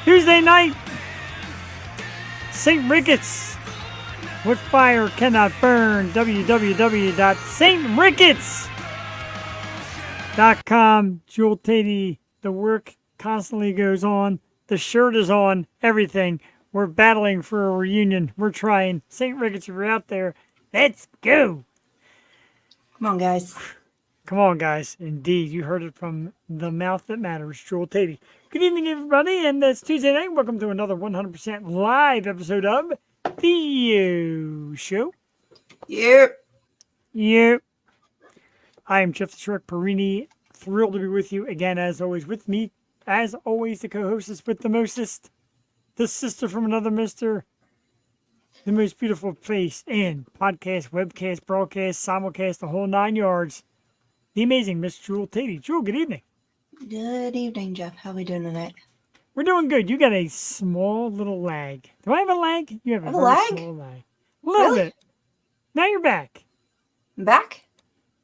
Tuesday night, St. Ricketts. What fire cannot burn? www.saintricketts.com. Jewel Tatey, the work constantly goes on. The shirt is on. Everything. We're battling for a reunion. We're trying. St. Ricketts, if you're out there, let's go. Come on, guys. Come on, guys. Indeed, you heard it from the mouth that matters, Jewel Tatey. Good evening, everybody, and it's Tuesday night. Welcome to another 100% live episode of The Show. Yep. I am Jeff the Shark Perini. Thrilled to be with you again, as always. With me, as always, the co-hostess with the mostest, the sister from another mister, the most beautiful face in podcast, webcast, broadcast, simulcast, the whole 9 yards. The amazing Miss Jewel Tatey. Jewel, good evening. Good evening, Jeff. How are we doing tonight? We're doing good. You got a small little lag. Do I have a lag? You have a very lag? small lag. A little bit. Now you're back. I'm back?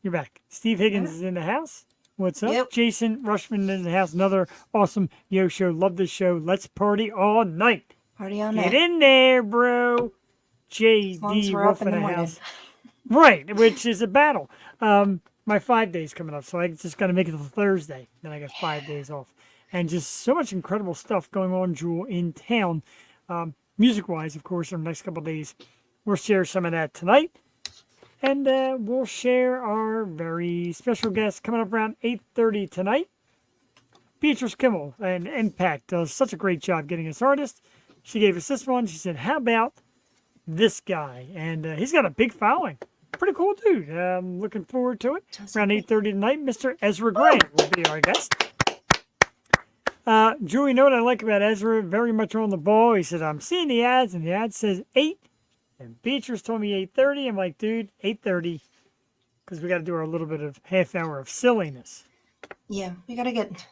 You're back. Steve Higgins is in the house. What's up? Yep. Jason Rushman is in the house. Another awesome Yo Show. Love this show. Let's party all night. Party on Get night. in there, bro. As long as JD we're up Wolf in in the the morning. house. Right, which is a battle. My 5 days coming up, so I just got to make it to Thursday. Then I got 5 days off. And just so much incredible stuff going on, Jewel, in town. Music-wise, of course, in the next couple of days. We'll share some of that tonight. And we'll share our very special guest coming up around 8:30 tonight. Beatrice Kimmel, and Impact, does such a great job getting us artists. She gave us this one. She said, how about this guy? And he's got a big following. Pretty cool dude. Looking forward to it. Around 8:30 tonight, Mr. Ezra Grey will be our guest. Julie, you know what I like about Ezra? Very much on the ball. He said, I'm seeing the ads, and the ad says 8. And Beatrice told me 8:30. I'm like, dude, 8:30. Because we got to do our little bit of half hour of silliness. Yeah, we got to get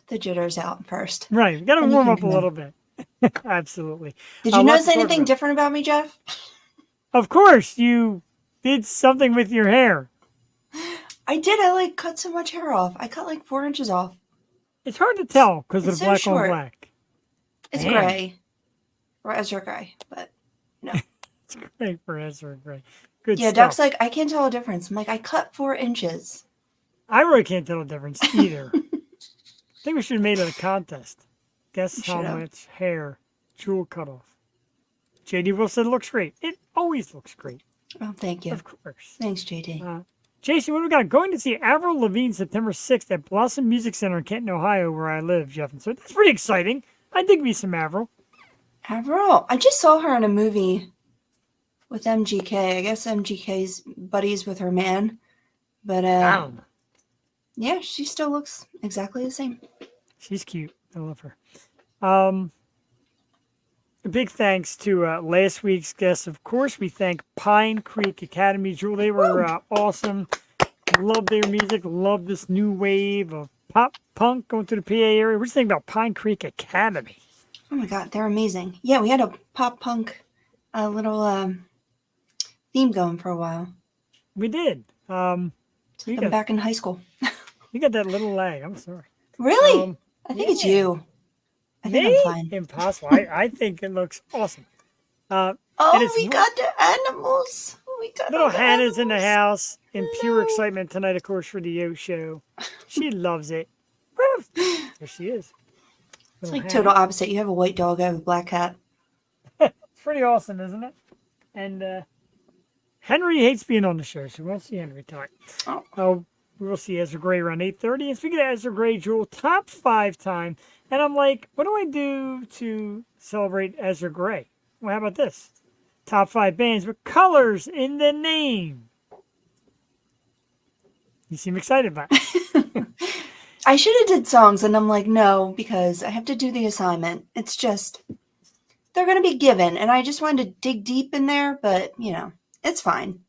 the jitters out first. Right. We got to And you warm can up a come in. little bit. Absolutely. Did you Lots notice to talk anything about. different about me, Jeff? Of course, you did something with your hair. I did. I cut so much hair off. I cut 4 inches off. It's hard to tell because of It's the so black short. on black. It's Man. gray. Or Ezra Grey, but no. It's great for Ezra Grey. Good Yeah, stuff. Duck's like, I can't tell a difference. I'm like, I cut 4 inches. I really can't tell the difference either. I think we should have made it a contest. Guess We how should've. much hair Jewel cut off. JD Will said it looks great. It always looks great. Oh, thank you. Of course. Thanks, JD. Jason, what do we got? Going to see Avril Lavigne September 6th at Blossom Music Center in Canton, Ohio, where I live, Jeff. And so that's pretty exciting. I dig me some Avril. Avril. I just saw her in a movie with MGK. I guess MGK's buddies with her man. But Wow. yeah, she still looks exactly the same. She's cute. I love her. A big thanks to last week's guests. Of course, we thank Pine Creek Academy. Jewel, they were awesome. Love their music. Love this new wave of pop punk going through the PA area. What do you think about Pine Creek Academy? Oh my god, they're amazing. Yeah, we had a pop punk little theme going for a while. We did. It's like I'm back in high school. You got that little lag. I'm sorry. Really? I think it's yeah. you. I think Me? I'm fine. Impossible. I think it looks awesome. And Oh, it's we got the animals. We got little all the Hannah's in the animals. house in pure No. excitement tonight, of course, for the Yo Show. She loves it. Woo! There she is. It's Little like total opposite. You have a white dog, I have a black cat. It's pretty awesome, isn't it? And Henry hates being on the show, so we won't see Henry tonight. Oh. We will see Ezra Grey around 8:30. And speaking of Ezra Grey, Jewel, top 5 time. And I'm like, what do I do to celebrate Ezra Grey? Well, how about this? Top 5 bands with colors in the name. You seem excited about it. I should have did songs, and I'm like, no, because I have to do the assignment. It's just, they're going to be given, and I just wanted to dig deep in there, but, it's fine.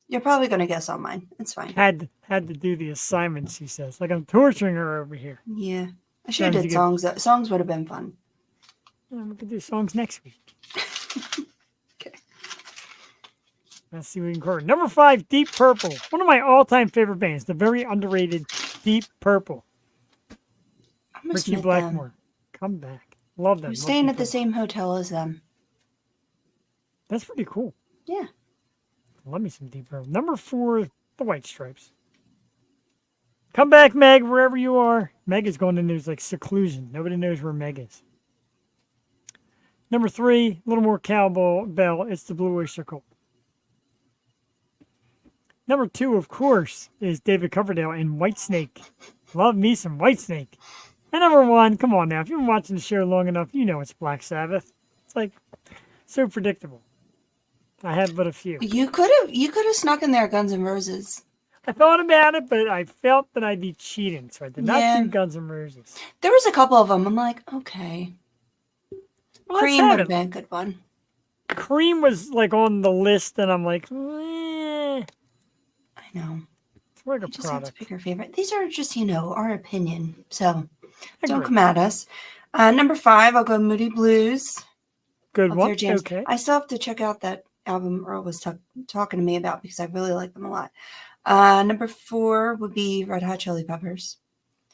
You're probably going to guess on mine. It's fine. Had to do the assignment, she says. Like I'm torturing her over here. Yeah. I should have Trying to did get- songs. Songs would have been fun. We could do songs next week. Okay. Let's see what we can cover. Number 5, Deep Purple. One of my all-time favorite bands. The very underrated Deep Purple. I almost Richie met Blackmore. Come Back. Love them. We're Love staying at the Deep same hotel as them. Purple. That's pretty cool. Yeah. Love me some Deep Purple. Number 4, the White Stripes. Come back, Meg, wherever you are. Meg is going into like seclusion. Nobody knows where Meg is. Number 3, a little more cowbell. It's the Blue Oyster Cult. Number 2, of course, is David Coverdale and Whitesnake. Love me some Whitesnake. And number 1, come on now, if you've been watching the show long enough, you know it's Black Sabbath. It's like so predictable. I have but a few. You could have snuck in there Guns N' Roses. I thought about it, but I felt that I'd be cheating, so I did not Yeah. do Guns N' Roses. There was a couple of them. I'm like, okay. Well, Cream would have been a good one. Cream was like on the list, and I'm like, I know. it's like a You just have to product. pick your favorite. These are just, our opinion. So don't Agree. come at us. Number 5, I'll go Moody Blues. Good Of one. their jams. Okay. I still have to check out that album Earl was talking to me about because I really like them a lot. Number 4 would be Red Hot Chili Peppers.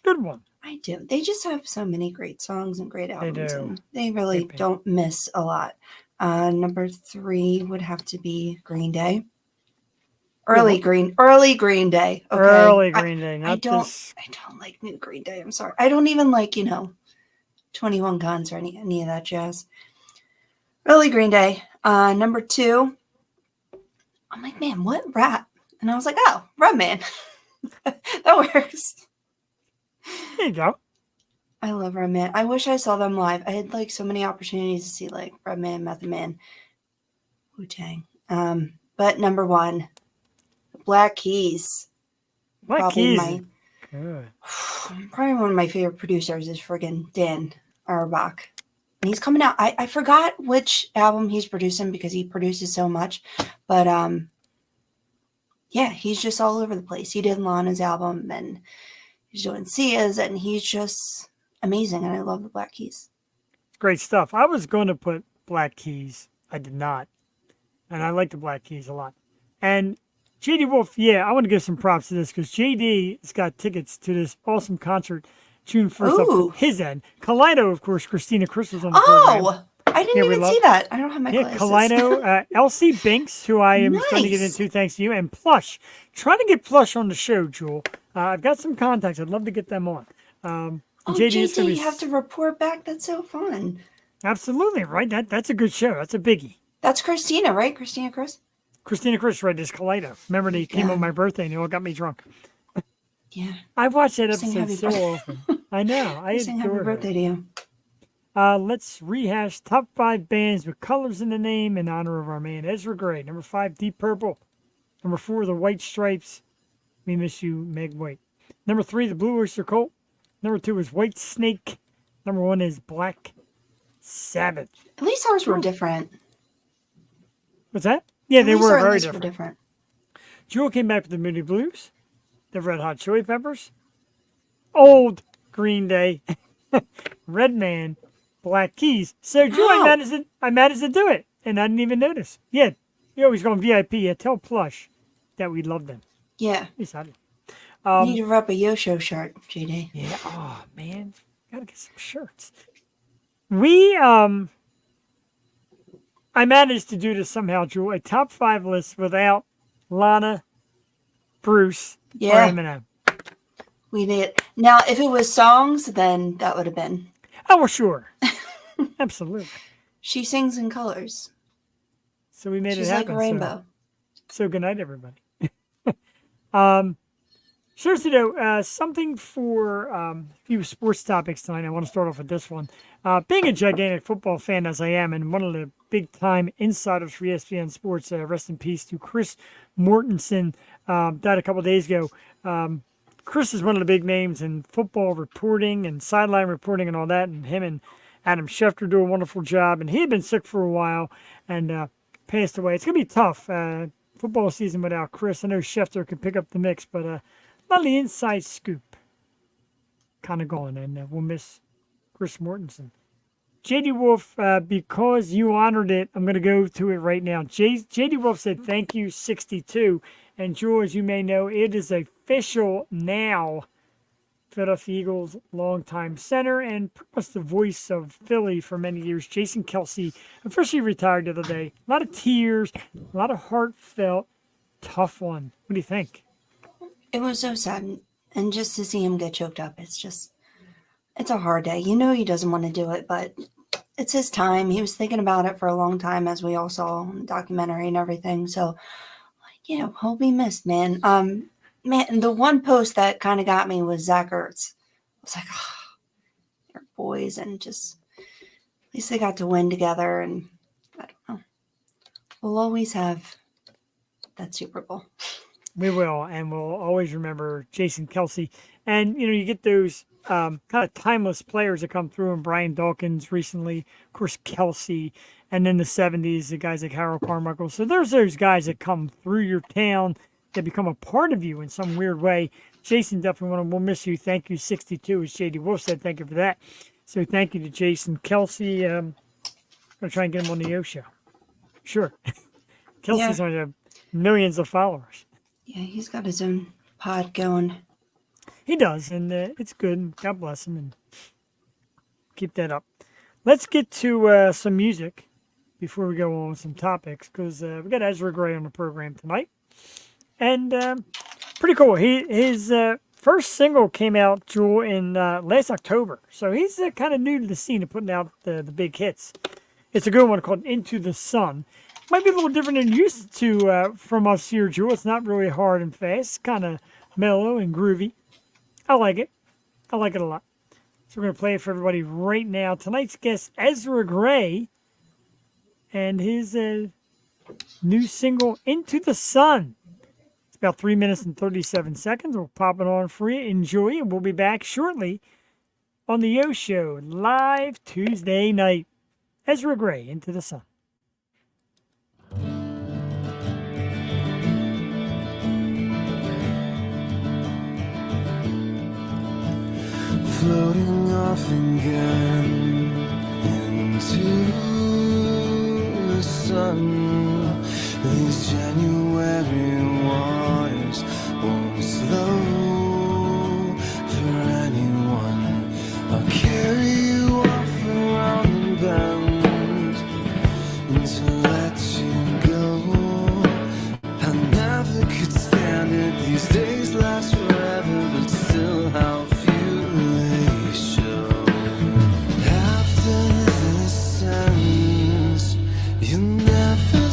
Good one. I do. They just have so many great songs and great albums. do. And they really They do. don't miss a lot. Number 3 would have to be Green Day. Early Green Day. Okay. Early Green Day. Not I don't like new Green Day. I'm sorry. I don't even like, 21 Guns or any of that jazz. Early Green Day. Number 2, I'm like, man, what rap? And I was like, oh, Red Man. That works. There you go. I love Red Man. I wish I saw them live. I had like so many opportunities to see like Red Man, Method Man, Wu-Tang. But number 1, Black Keys. Black Keys. Good. Probably one of my favorite producers is friggin' Dan Auerbach. And he's coming out. I forgot which album he's producing because he produces so much. But yeah, he's just all over the place. He did Lana's album and he's doing Sia's and he's just amazing. And I love the Black Keys. Great stuff. I was going to put Black Keys. I did not. And I like the Black Keys a lot. And JD Wolf, yeah, I want to give some props to this because JD has got tickets to this awesome concert June 1st Ooh. up his end. Kaleido, of course, Christina Chris was on the program. Oh, I didn't Yeah, we even love- see that. I don't have my Yeah, glasses. Kaleido, Elsie Binks, who I am starting to get Nice. into thanks to you, and Plush. Trying to get Plush on the show, Jewel. I've got some contacts. I'd love to get them on. Oh, JD is JD, gonna be you have to report back. That's so fun. Absolutely, right? That's a good show. That's a biggie. That's Christina, right? Christina Chris? Christina Chris read this Kaleido. Remember, they came Yeah. on my birthday and they all got me drunk. Yeah. I watched that Sing episode happy so often. I know. I Sing happy adore her. birthday to you. Let's rehash top 5 bands with colors in the name in honor of our man Ezra Grey. Number 5, Deep Purple. Number 4, The White Stripes. We miss you, Meg White. Number 3, The Blue Oyster Cult. Number 2 is White Snake. Number 1 is Black Sabbath. At least ours were different. What's that? Yeah, At they least were our very lists different. Jewel came back with the Moody Blues, the Red Hot Chili Peppers, Old Green Day, Red Man, Black Keys. So Jewel, Oh. I managed to do it, and I didn't even notice. Yeah, you always go on VIP. Yeah, tell Plush that we love them. Yeah. At least I do. You need to rep a Yosho shirt, JD. Yeah. Oh man, gotta get some shirts. We I managed to do this somehow, Jewel. A top 5 list without Lana, Bruce, Yeah. or Eminem. We did. Now, if it was songs, then that would have been. Oh, well, sure. Absolutely. She sings in colors. So we made She's it like happen. a rainbow. So good night, everybody. Seriously, though, something for a few sports topics tonight. I want to start off with this one. Being a gigantic football fan as I am, and one of the big-time insiders for ESPN Sports, rest in peace to Chris Mortensen, died a couple days ago. Chris is one of the big names in football reporting and sideline reporting and all that, and him and Adam Schefter do a wonderful job. And he had been sick for a while and passed away. It's going to be tough, football season without Chris. I know Schefter could pick up the mix, but a lot of the inside scoop kind of gone, and we'll miss Chris Mortensen. JD Wolf, because you honored it, I'm going to go to it right now. JD Wolf said, thank you, 62. And Jewel, as you may know, it is official now Philadelphia Eagles longtime center and pretty much the voice of Philly for many years, Jason Kelsey, officially retired the other day. A lot of tears, a lot of heartfelt, tough one. What do you think? It was so sad. And just to see him get choked up, it's a hard day. You know he doesn't want to do it, but it's his time. He was thinking about it for a long time, as we all saw in the documentary and everything. So, he'll be missed, man. Man, the one post that kind of got me was Zach Ertz. I was like, oh, they're boys, and just at least they got to win together. And I don't know. We'll always have that Super Bowl. We will, and we'll always remember Jason Kelsey. And, you get those kind of timeless players that come through, and Brian Dawkins recently, of course, Kelsey, and then the 70s, the guys like Harold Carmichael. So there's those guys that come through your town that become a part of you in some weird way. Jason, definitely we'll miss you. Thank you, 62, as J.D. Wolf said. Thank you for that. So thank you to Jason Kelsey. I'm going to try and get him on the O Show. Sure. Kelsey's going to have millions of followers. Yeah, he's got his own pod going. He does, and it's good. God bless him, and keep that up. Let's get to some music before we go on with some topics, because we got Ezra Grey on the program tonight. And pretty cool. His first single came out, Jewel, in last October. So he's kind of new to the scene of putting out the big hits. It's a good one called Into the Sun. Might be a little different than you used to from us here, Jewel. It's not really hard and fast. It's kind of mellow and groovy. I like it. I like it a lot. So we're going to play it for everybody right now. Tonight's guest, Ezra Grey, and his new single, Into the Sun. It's about 3 minutes and 37 seconds. We'll pop it on for you. Enjoy, and we'll be back shortly on the Yo Show, live Tuesday night. Ezra Grey, Into the Sun. Floating off again into the sun. These January waters won't slow for anyone. I'll carry you off around the bend and to let you go. I never could stand it. These days last forever, but still how you never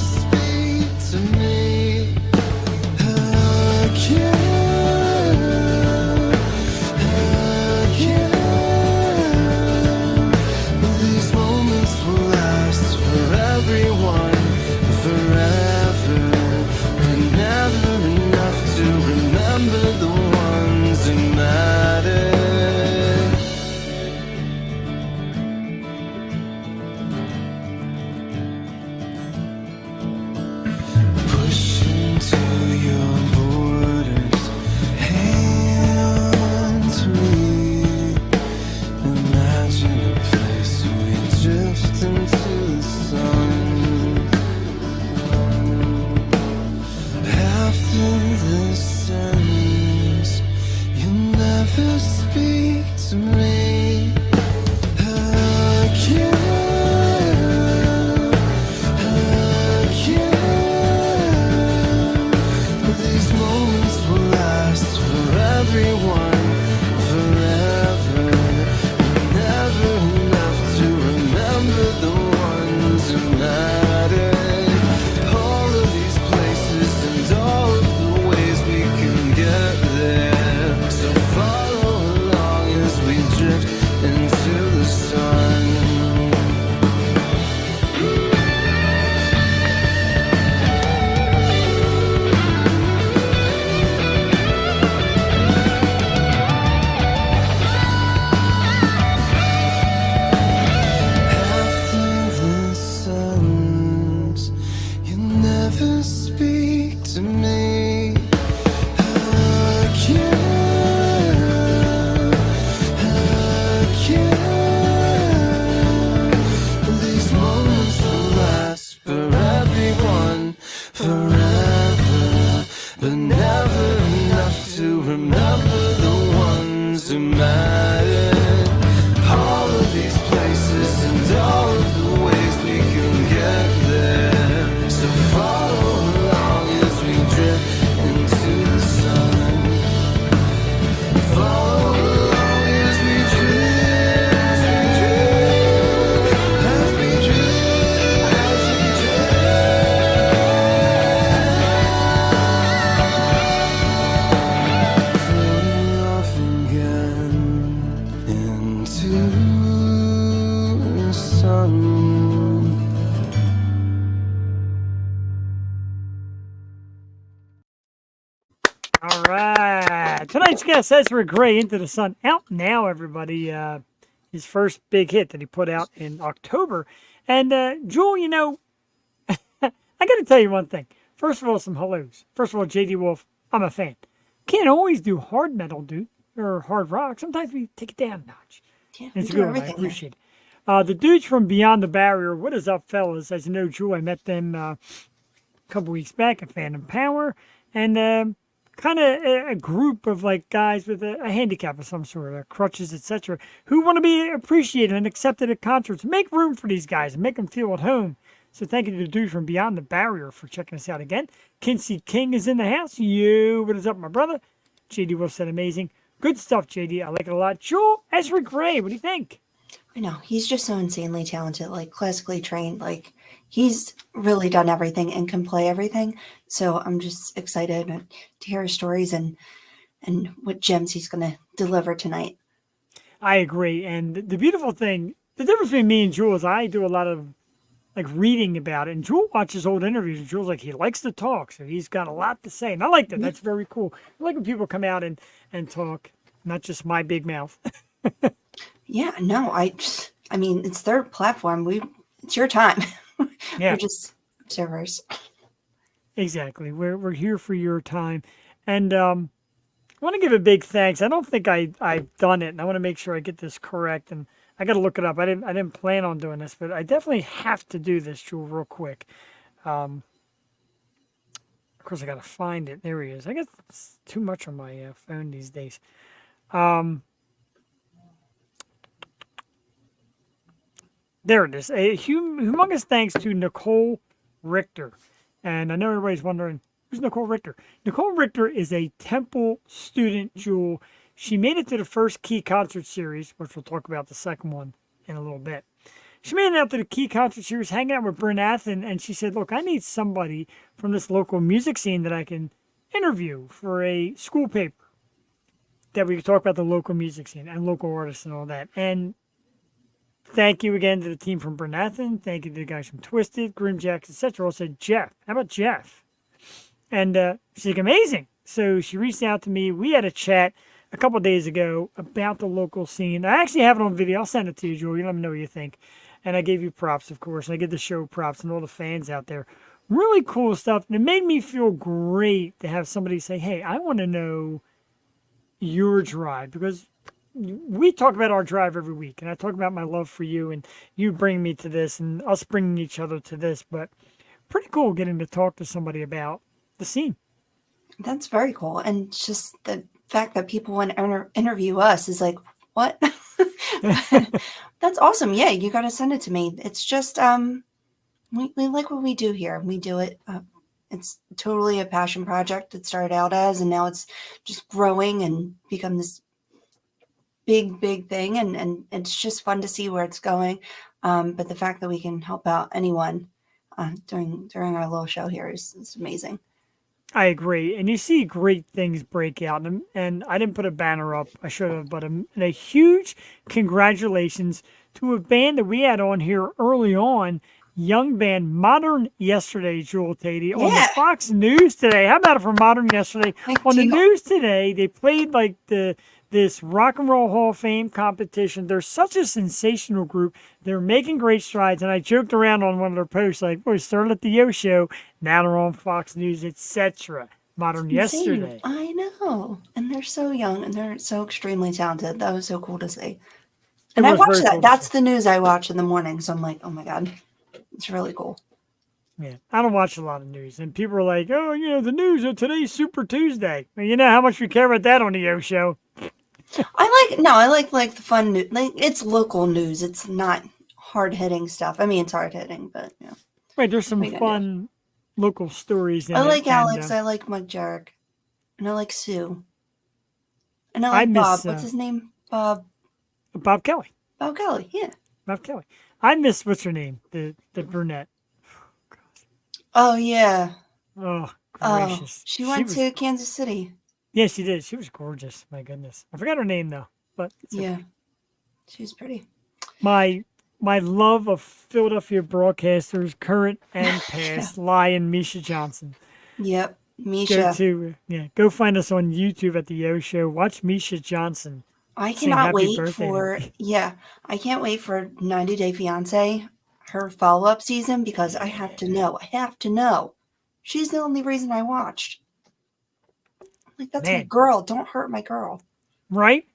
sun. All right. Tonight's guest, Ezra Grey, Into the Sun. Out now, everybody. His first big hit that he put out in October. And, Jewel, you know, I got to tell you one thing. First of all, some hellos. First of all, J.D. Wolf, I'm a fan. Can't always do hard metal, dude, or hard rock. Sometimes we take it down a notch. Yeah, It's we a do good one. I everything here. appreciate it. The dudes from Beyond the Barrier, what is up, fellas? As you know, Jewel, I met them a couple weeks back at Phantom Power. And kind of a group of like guys with a handicap of some sort, crutches, etc., who want to be appreciated and accepted at concerts. Make room for these guys and make them feel at home. So thank you to the dude from Beyond the Barrier for checking us out again. Kinsey King is in the house. Yo, what is up, my brother? JD Wolf said amazing. Good stuff, JD. I like it a lot. Joel, Ezra Grey, what do you think? I know. He's just so insanely talented, like classically trained. Like he's really done everything and can play everything. So I'm just excited to hear his stories and what gems he's going to deliver tonight. I agree. And the beautiful thing, the difference between me and Jewel is I do a lot of like reading about it. And Jewel watches old interviews. And Jewel's like, he likes to talk. So he's got a lot to say. And I like that. That's very cool. I like when people come out and talk, not just my big mouth. Yeah, no, I mean, it's their platform. It's your time. Yeah. We're just observers. Exactly. We're here for your time. And I want to give a big thanks. I don't think I've done it, and I want to make sure I get this correct. And I got to look it up. I didn't plan on doing this, but I definitely have to do this, Jewel, real quick. Of course, I got to find it. There he is. I guess it's too much on my phone these days. There it is. A humongous thanks to Nicole Richter. And I know everybody's wondering, who's Nicole Richter? Nicole Richter is a Temple student, Jewel. She made it to the first Key concert series, which we'll talk about the second one in a little bit. She made it out to the Key concert series, hanging out with Bernathen, and she said, look, I need somebody from this local music scene that I can interview for a school paper that we can talk about the local music scene and local artists and all that. And thank you again to the team from Bernathen. Thank you to the guys from Twisted, Grimjacks, etc. All said, Jeff. How about Jeff? And she's like, amazing. So she reached out to me. We had a chat a couple of days ago about the local scene. I actually have it on video. I'll send it to you, Joel. You let me know what you think. And I gave you props, of course. And I give the show props and all the fans out there. Really cool stuff. And it made me feel great to have somebody say, hey, I want to know your drive, because we talk about our drive every week, and I talk about my love for you, and you bring me to this, and us bringing each other to this. But pretty cool getting to talk to somebody about the scene. That's very cool. And just the fact that people want to interview us is like, what? That's awesome. Yeah, you got to send it to me. It's just, we like what we do here. We do it. It's totally a passion project. It started out as, and now it's just growing and become this big thing. And it's just fun to see where it's going. But the fact that we can help out anyone during our little show here is amazing. I agree. And you see great things break out. And I didn't put a banner up. I should have. But a huge congratulations to a band that we had on here early on. Young band, Modern Yesterday, Jewel Tady, on the Fox News today. How about it for Modern Yesterday? On the news today, they played like this Rock and Roll Hall of Fame competition. They're such a sensational group. They're making great strides. And I joked around on one of their posts, like, boy, started at the Yo Show, now they're on Fox News, etc. Modern Yesterday. I know. And they're so young and they're so extremely talented. That was so cool to see. And I watch that. That's the news I watch in the morning. So I'm like, oh my God, it's really cool. Yeah, I don't watch a lot of news. And people are like, oh, the news of today's Super Tuesday. Well, you know how much we care about that on the Yo Show. I like the fun news. Like, it's local news. It's not hard hitting stuff. I mean, it's hard hitting, but yeah. Right, there's some fun local stories in I like it. Alex. I like Mike Jarek. And I like Sue. And I like Bob. What's his name? Bob Kelly. Bob Kelly, yeah. Bob Kelly. I miss, what's her name? The brunette. Oh, yeah. Oh, gracious. She went to Kansas City. Yeah, she did. She was gorgeous. My goodness. I forgot her name, though. But yeah, she was pretty. My my love of Philadelphia broadcasters, current and past, Lion Misha Johnson. Yep. Misha. Go find us on YouTube at the Yo Show. Watch Misha Johnson I sing cannot happy wait birthday to for, me. yeah, I can't wait for 90 Day Fiance, her follow-up season, because I have to know. I have to know. She's the only reason I watched. Like, that's my Man, girl. Don't hurt my girl. right?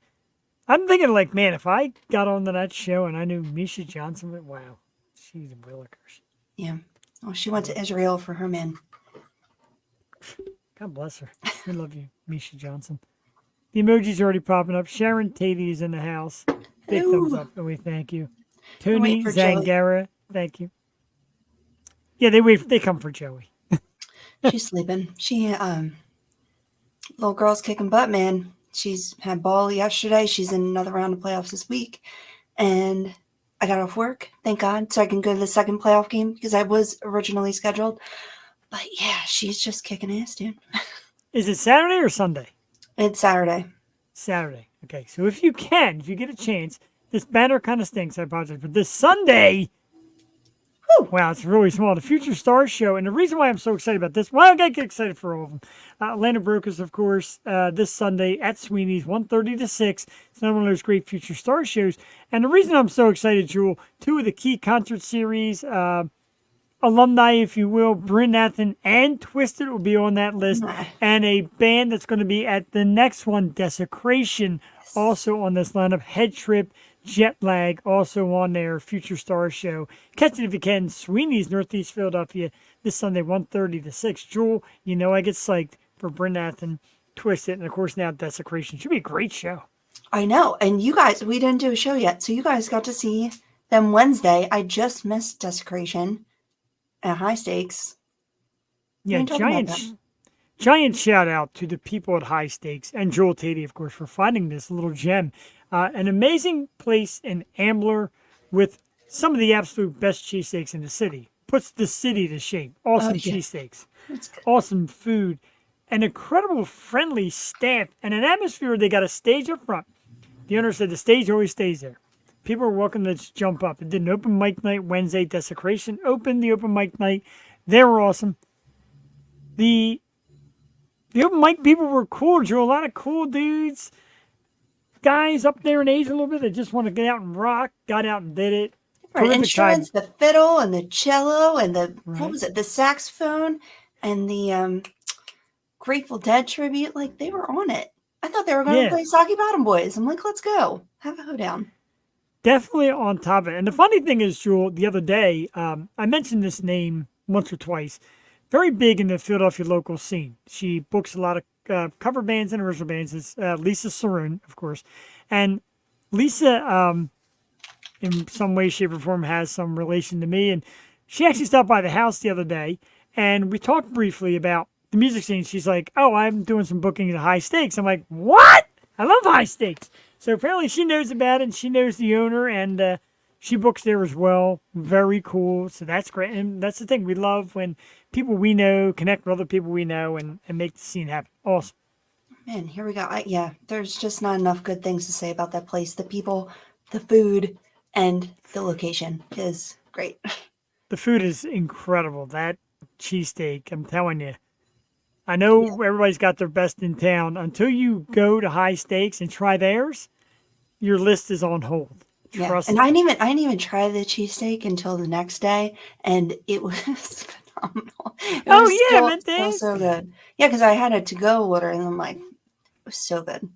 I'm thinking like, man, if I got onto that show and I knew Misha Johnson, wow, she's a willikers. Yeah. Well, she went to Israel for her man. God bless her. We love you, Misha Johnson. The emoji's already popping up. Sharon Tatey is in the house. Big thumbs Hello. up, and we thank you. I'm waiting Tony for Joey. Zangara, thank you. Yeah, they come for Joey. She's sleeping. Little girl's kicking butt, man. She's had ball yesterday. She's in another round of playoffs this week. And I got off work, thank God, so I can go to the second playoff game because I was originally scheduled. But yeah, she's just kicking ass, dude. Is it Saturday or Sunday? It's Saturday. Saturday. Okay, so if you get a chance, this banner kind of stinks, I apologize, but this Sunday, wow, it's really small. The Future Stars Show, and the reason why I'm so excited about this, well, I got to get excited for all of them. Atlanta Brokers, of course, this Sunday at Sweeney's, 1:30 to 6. It's another one of those great Future Stars shows. And the reason I'm so excited, Jewel, two of the key concert series, alumni, if you will, Bryn Nathan and Twisted will be on that list. And a band that's going to be at the next one, Desecration, also on this lineup. Head Trip, Jet Lag, also on their Future Stars show. Catch it if you can. Sweeney's, Northeast Philadelphia, this Sunday, 1:30 to 6. Jewel, you know I get psyched for Bryn Nathan, Twisted, and of course now Desecration. Should be a great show. I know. And you guys, we didn't do a show yet, so you guys got to see them Wednesday. I just missed Desecration at High Stakes. Yeah, giant shout out to the people at High Stakes and Joel Tatey, of course, for finding this little gem. An amazing place in Ambler with some of the absolute best cheesesteaks in the city. Puts the city to shame. Awesome cheesesteaks. Awesome food. An incredible friendly staff and an atmosphere. They got a stage up front. The owner said the stage always stays there. People are welcome to just jump up. It did an open mic night Wednesday. Desecration opened the open mic night. They were awesome. The open mic people were cool, Drew. A lot of cool dudes. Guys up there in age a little bit that just want to get out and rock. Got out and did it. Right, instruments, the fiddle and the cello and Right. the saxophone and the Grateful Dead tribute. Like, they were on it. I thought they were going to play Soggy Bottom Boys. I'm like, let's go. Have a hoedown. Definitely on top of it. And the funny thing is, Jewel, the other day, I mentioned this name once or twice. Very big in the Philadelphia local scene. She books a lot of cover bands and original bands. It's Lisa Saroon, of course. And Lisa, in some way, shape, or form, has some relation to me. And she actually stopped by the house the other day, and we talked briefly about the music scene. She's like, oh, I'm doing some booking at High Stakes. I'm like, what? I love High Stakes. So apparently she knows about it, and she knows the owner, and she books there as well. Very cool. So that's great. And that's the thing. We love when people we know connect with other people we know and make the scene happen. Awesome. Man, here we go. There's just not enough good things to say about that place. The people, the food, and the location is great. The food is incredible. That cheesesteak, I'm telling you. I know everybody's got their best in town. Until you go to High Stakes and try theirs, your list is on hold. Trust and me. I didn't even try the cheesesteak until the next day, and it was phenomenal. It was so good. Yeah, because I had a to-go order, and I'm like, it was so good.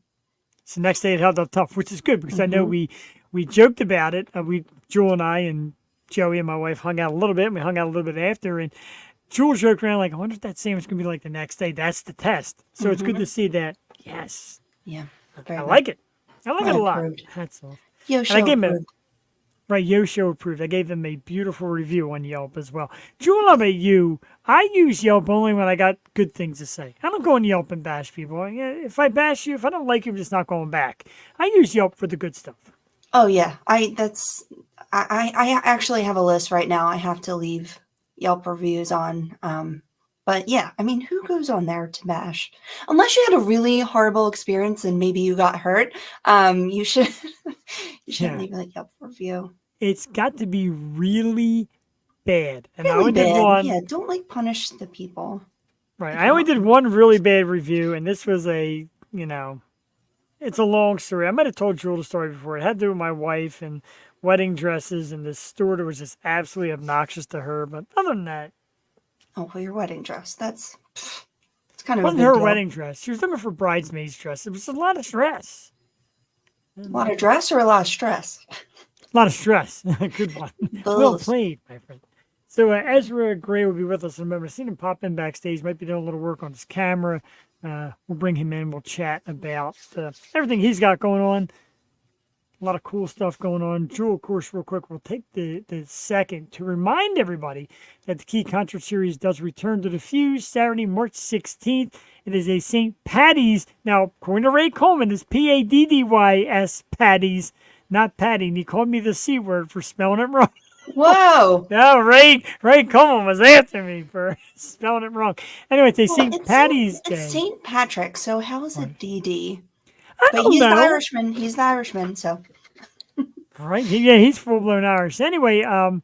So next day it held up tough, which is good because I know we joked about it. Jewel and I and Joey and my wife hung out a little bit, and we hung out a little bit after, and Jewel joked around like, I wonder if that sandwich is going to be like the next day. That's the test. So it's good to see that. Yes. Yeah. I like it. I like it a lot. That's all. Yoshi approved. Right, Yoshi approved. I gave them a beautiful review on Yelp as well. Jewel, how about you? I use Yelp only when I got good things to say. I don't go on Yelp and bash people. If I bash you, if I don't like you, I'm just not going back. I use Yelp for the good stuff. Oh yeah, I actually have a list right now. I have to leave Yelp reviews on. But yeah, I mean, who goes on there to bash? Unless you had a really horrible experience and maybe you got hurt, you shouldn't leave a Yelp review. it's got to be really bad. And I Really only did bad. one. Yeah, don't like punish the people. Right. I only did one really bad review, and this was it's a long story. I might have told Jewel the story before. It had to do with my wife and wedding dresses, and the steward was just absolutely obnoxious to her. But other than that, Oh, well, your wedding dress. It's kind it of a wasn't big her deal. wedding dress. She was looking for bridesmaid's dress. It was a lot of stress. A lot of dress or a lot of stress? A lot of stress. Good one. Well Both. played, my friend. So Ezra Grey will be with us in a moment. I've seen him pop in backstage. Might be doing a little work on his camera. We'll bring him in. We'll chat about everything he's got going on. A lot of cool stuff going on. Jewel, of course, real quick, we'll take the second to remind everybody that the Key Concert Series does return to the Fuse Saturday, March 16th. It is a St. Patty's. Now, according to Ray Coleman, it's Paddys, Patty's, not Patty. And he called me the C word for spelling it wrong. Whoa. No, Ray Coleman was after me for spelling it wrong. Anyway, it's a Well, St. Patty's Day. It's St. Patrick, so how is Right. it DD? I But don't he's know. the Irishman. He's the Irishman, so. Right? He's full-blown Irish. Anyway, 4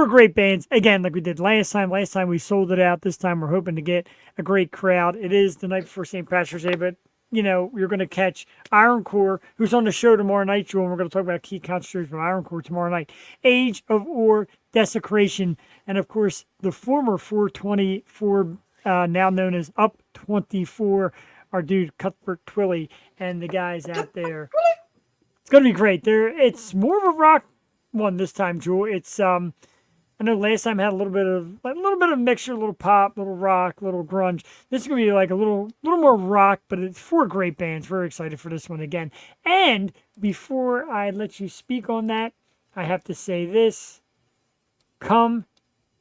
great bands. Again, like we did last time. Last time we sold it out. This time we're hoping to get a great crowd. It is the night before St. Patrick's Day, but, you're going to catch Iron Core, who's on the show tomorrow night, Joel, and we're going to talk about Key Concert Series from Iron Core tomorrow night. Age of Ore, Desecration, and, of course, the former 424, now known as Up 24, our dude Cuthbert Twilley and the guys out there. It's going to be great. It's more of a rock one this time, Jewel. It's I know last time I had a little bit of mixture, a little pop, a little rock, a little grunge. This is going to be like a little more rock, but it's 4 great bands. Very excited for this one again. And before I let you speak on that, I have to say this. Come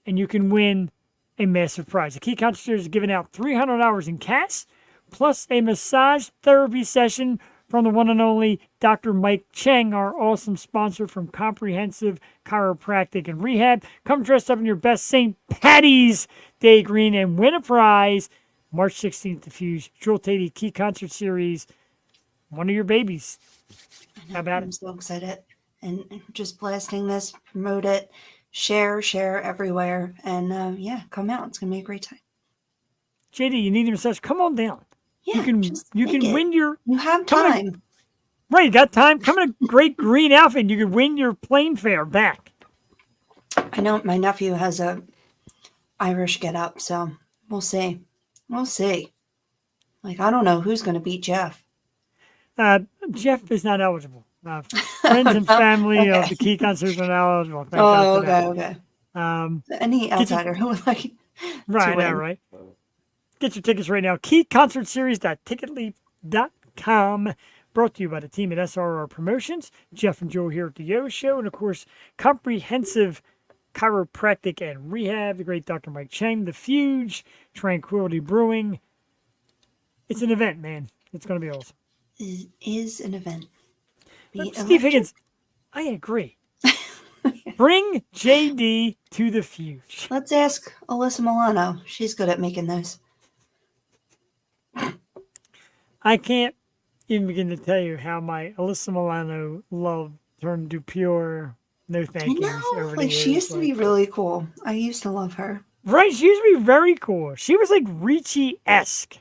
and you can win a massive prize. The Key Concert Series is giving out $300 in cash, plus a massage therapy session from the one and only Dr. Mike Cheng, our awesome sponsor from Comprehensive Chiropractic and Rehab. Come dressed up in your best St. Patty's Day green and win a prize. March 16th to Fuse. Jewel Tatey Key Concert Series. One of your babies. How about I'm it? so excited. And just blasting this, promote it, share everywhere. And come out. It's going to be a great time. JD, you need a massage? Come on down. Yeah, You can win your... You have time. Right, you got time. Come in a great green outfit and you can win your plane fare back. I know my nephew has a Irish get up, so we'll see. We'll see. Like, I don't know who's going to beat Jeff. Jeff is not eligible. Friends and family of the Key Concerts are not eligible. Thank God for that. Okay. Any outsider who would like Right, to now, win. right? Get your tickets right now. KeyConcertSeries.ticketleap.com. Brought to you by the team at SRR Promotions. Jeff and Joel here at the Yo Show. And, of course, Comprehensive Chiropractic and Rehab. The great Dr. Mike Cheng. The Fuge. Tranquility Brewing. It's an event, man. It's going to be awesome. Is an event. Steve Higgins, I agree. Bring JD to the Fuge. Let's ask Alyssa Milano. She's good at making those. I can't even begin to tell you how my Alyssa Milano love turned to pure no thank yous over the Like, years. she used to be really cool. I used to love her. Right, she used to be very cool. She was like Ricci-esque.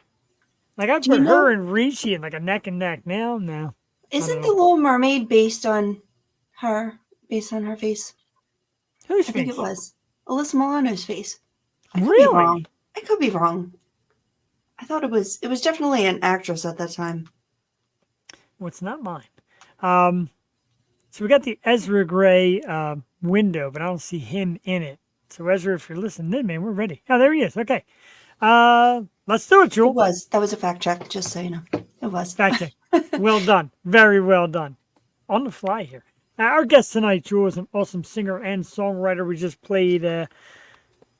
Like I put her and Ricci in like a neck and neck. Now, no. Isn't the Little Mermaid based on her face? Whose I think face? it was Alyssa Milano's face. I could be Really? wrong. I could be wrong. I thought it was definitely an actress at that time. Well, it's not mine. So we got the Ezra Grey window, but I don't see him in it. So Ezra, if you're listening in, man, we're ready. Oh, there he is. Okay. Let's do it, Jewel. That was a fact check, just so you know. It was. Fact check. Well done. Very well done. On the fly here. Our guest tonight, Jewel, is an awesome singer and songwriter. We just played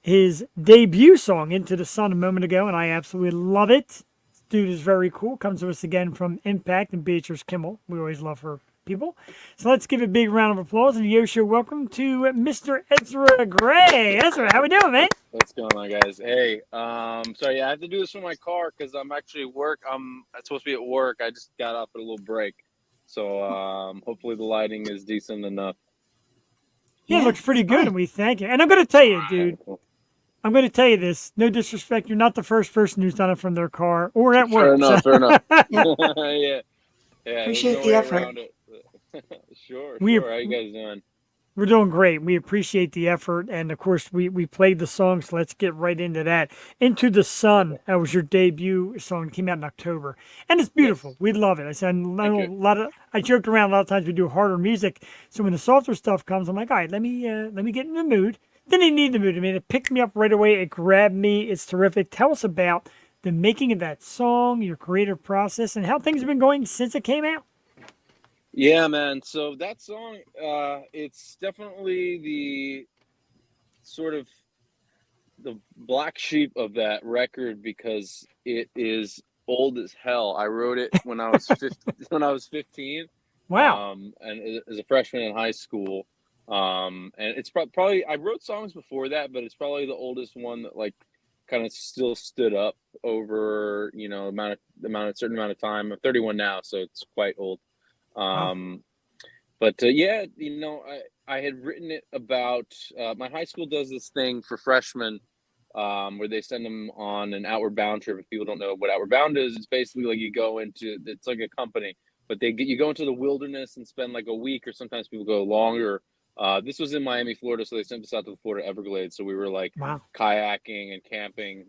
his debut song, Into the Sun, a moment ago, and I absolutely love it. This dude is very cool. Comes to us again from Impact and Beatrice Kimmel. We always love her people. So let's give a big round of applause. And Yo Show, welcome to Mr. Ezra Grey. Ezra, how we doing, man? What's going on, guys? Hey, sorry, I have to do this from my car because I'm actually at work. I'm supposed to be at work. I just got off at a little break. So hopefully the lighting is decent enough. Yeah, it Yeah, looks pretty it's good, fine. and we thank you. And I'm going to tell you, Yeah, dude, cool. I'm going to tell you this. No disrespect, you're not the first person who's done it from their car or at Fair work. So enough. Fair enough. Yeah, Yeah. Yeah. There's appreciate no the way effort. around it. Sure. we Sure. How you guys doing? we're doing great. We appreciate the effort, and of course, we played the song. So let's get right into that. "Into the Sun." Okay. That was your debut song. It came out in October, and it's beautiful. Yes. We love it. I said I Thank know a you. lot of. I joked around a lot of times. We do harder music, so when the softer stuff comes, I'm like, all right, let me get in the mood. Didn't need the mood. I mean, it picked me up right away. It grabbed me. It's terrific. Tell us about the making of that song, your creative process, and how things have been going since it came out. Yeah, man. So that song, it's definitely the sort of the black sheep of that record because it is old as hell. I wrote it when I was 15, when I was 15, Wow. and as a freshman in high school. And it's probably I wrote songs before that, but it's probably the oldest one that like kind of still stood up over amount of certain amount of time. I'm 31 now, so it's quite old. Wow. But yeah, I had written it about my high school does this thing for freshmen where they send them on an Outward Bound trip. If people don't know what Outward Bound is, it's basically like it's like a company, but you go into the wilderness and spend like a week, or sometimes people go longer. This was in Miami, Florida, so they sent us out to the Florida Everglades. So we were like Wow. kayaking and camping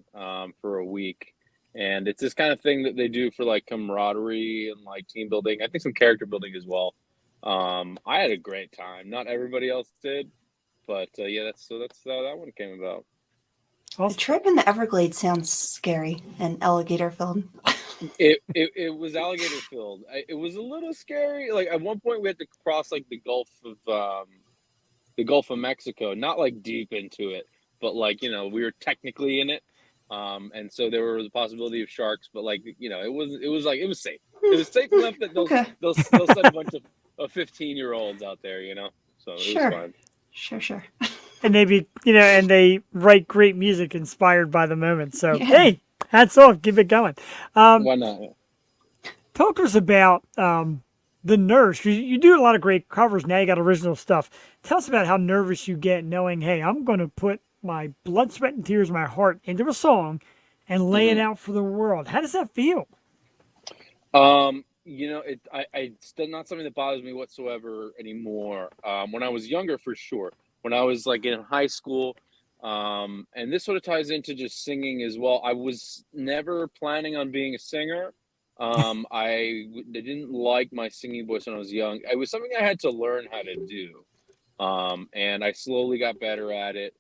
for a week. And it's this kind of thing that they do for like camaraderie and like team building. I think some character building as well. I had a great time. Not everybody else did, but yeah, that's how that one came about. The Awesome. trip in the Everglades sounds scary and alligator filled. It was alligator filled. It was a little scary. Like at one point, we had to cross like the Gulf of Mexico, not like deep into it, but like we were technically in it. And so there was a possibility of sharks, but like it was safe. It was safe enough that Okay, they'll send a bunch of 15-year-olds out there, so it was sure, fine. sure. And and they write great music inspired by the moment. So, Yeah. hey, hats off, keep it going. Why not? Talk to us about the nerves. You do a lot of great covers now. You got original stuff. Tell us about how nervous you get knowing, hey, I'm going to put my blood, sweat, and tears, my heart into a song and lay it Mhm. out for the world. How does that feel? It's not something that bothers me whatsoever anymore. When I was younger, for sure. When I was like in high school, and this sort of ties into just singing as well. I was never planning on being a singer. I didn't like my singing voice when I was young. It was something I had to learn how to do, and I slowly got better at it.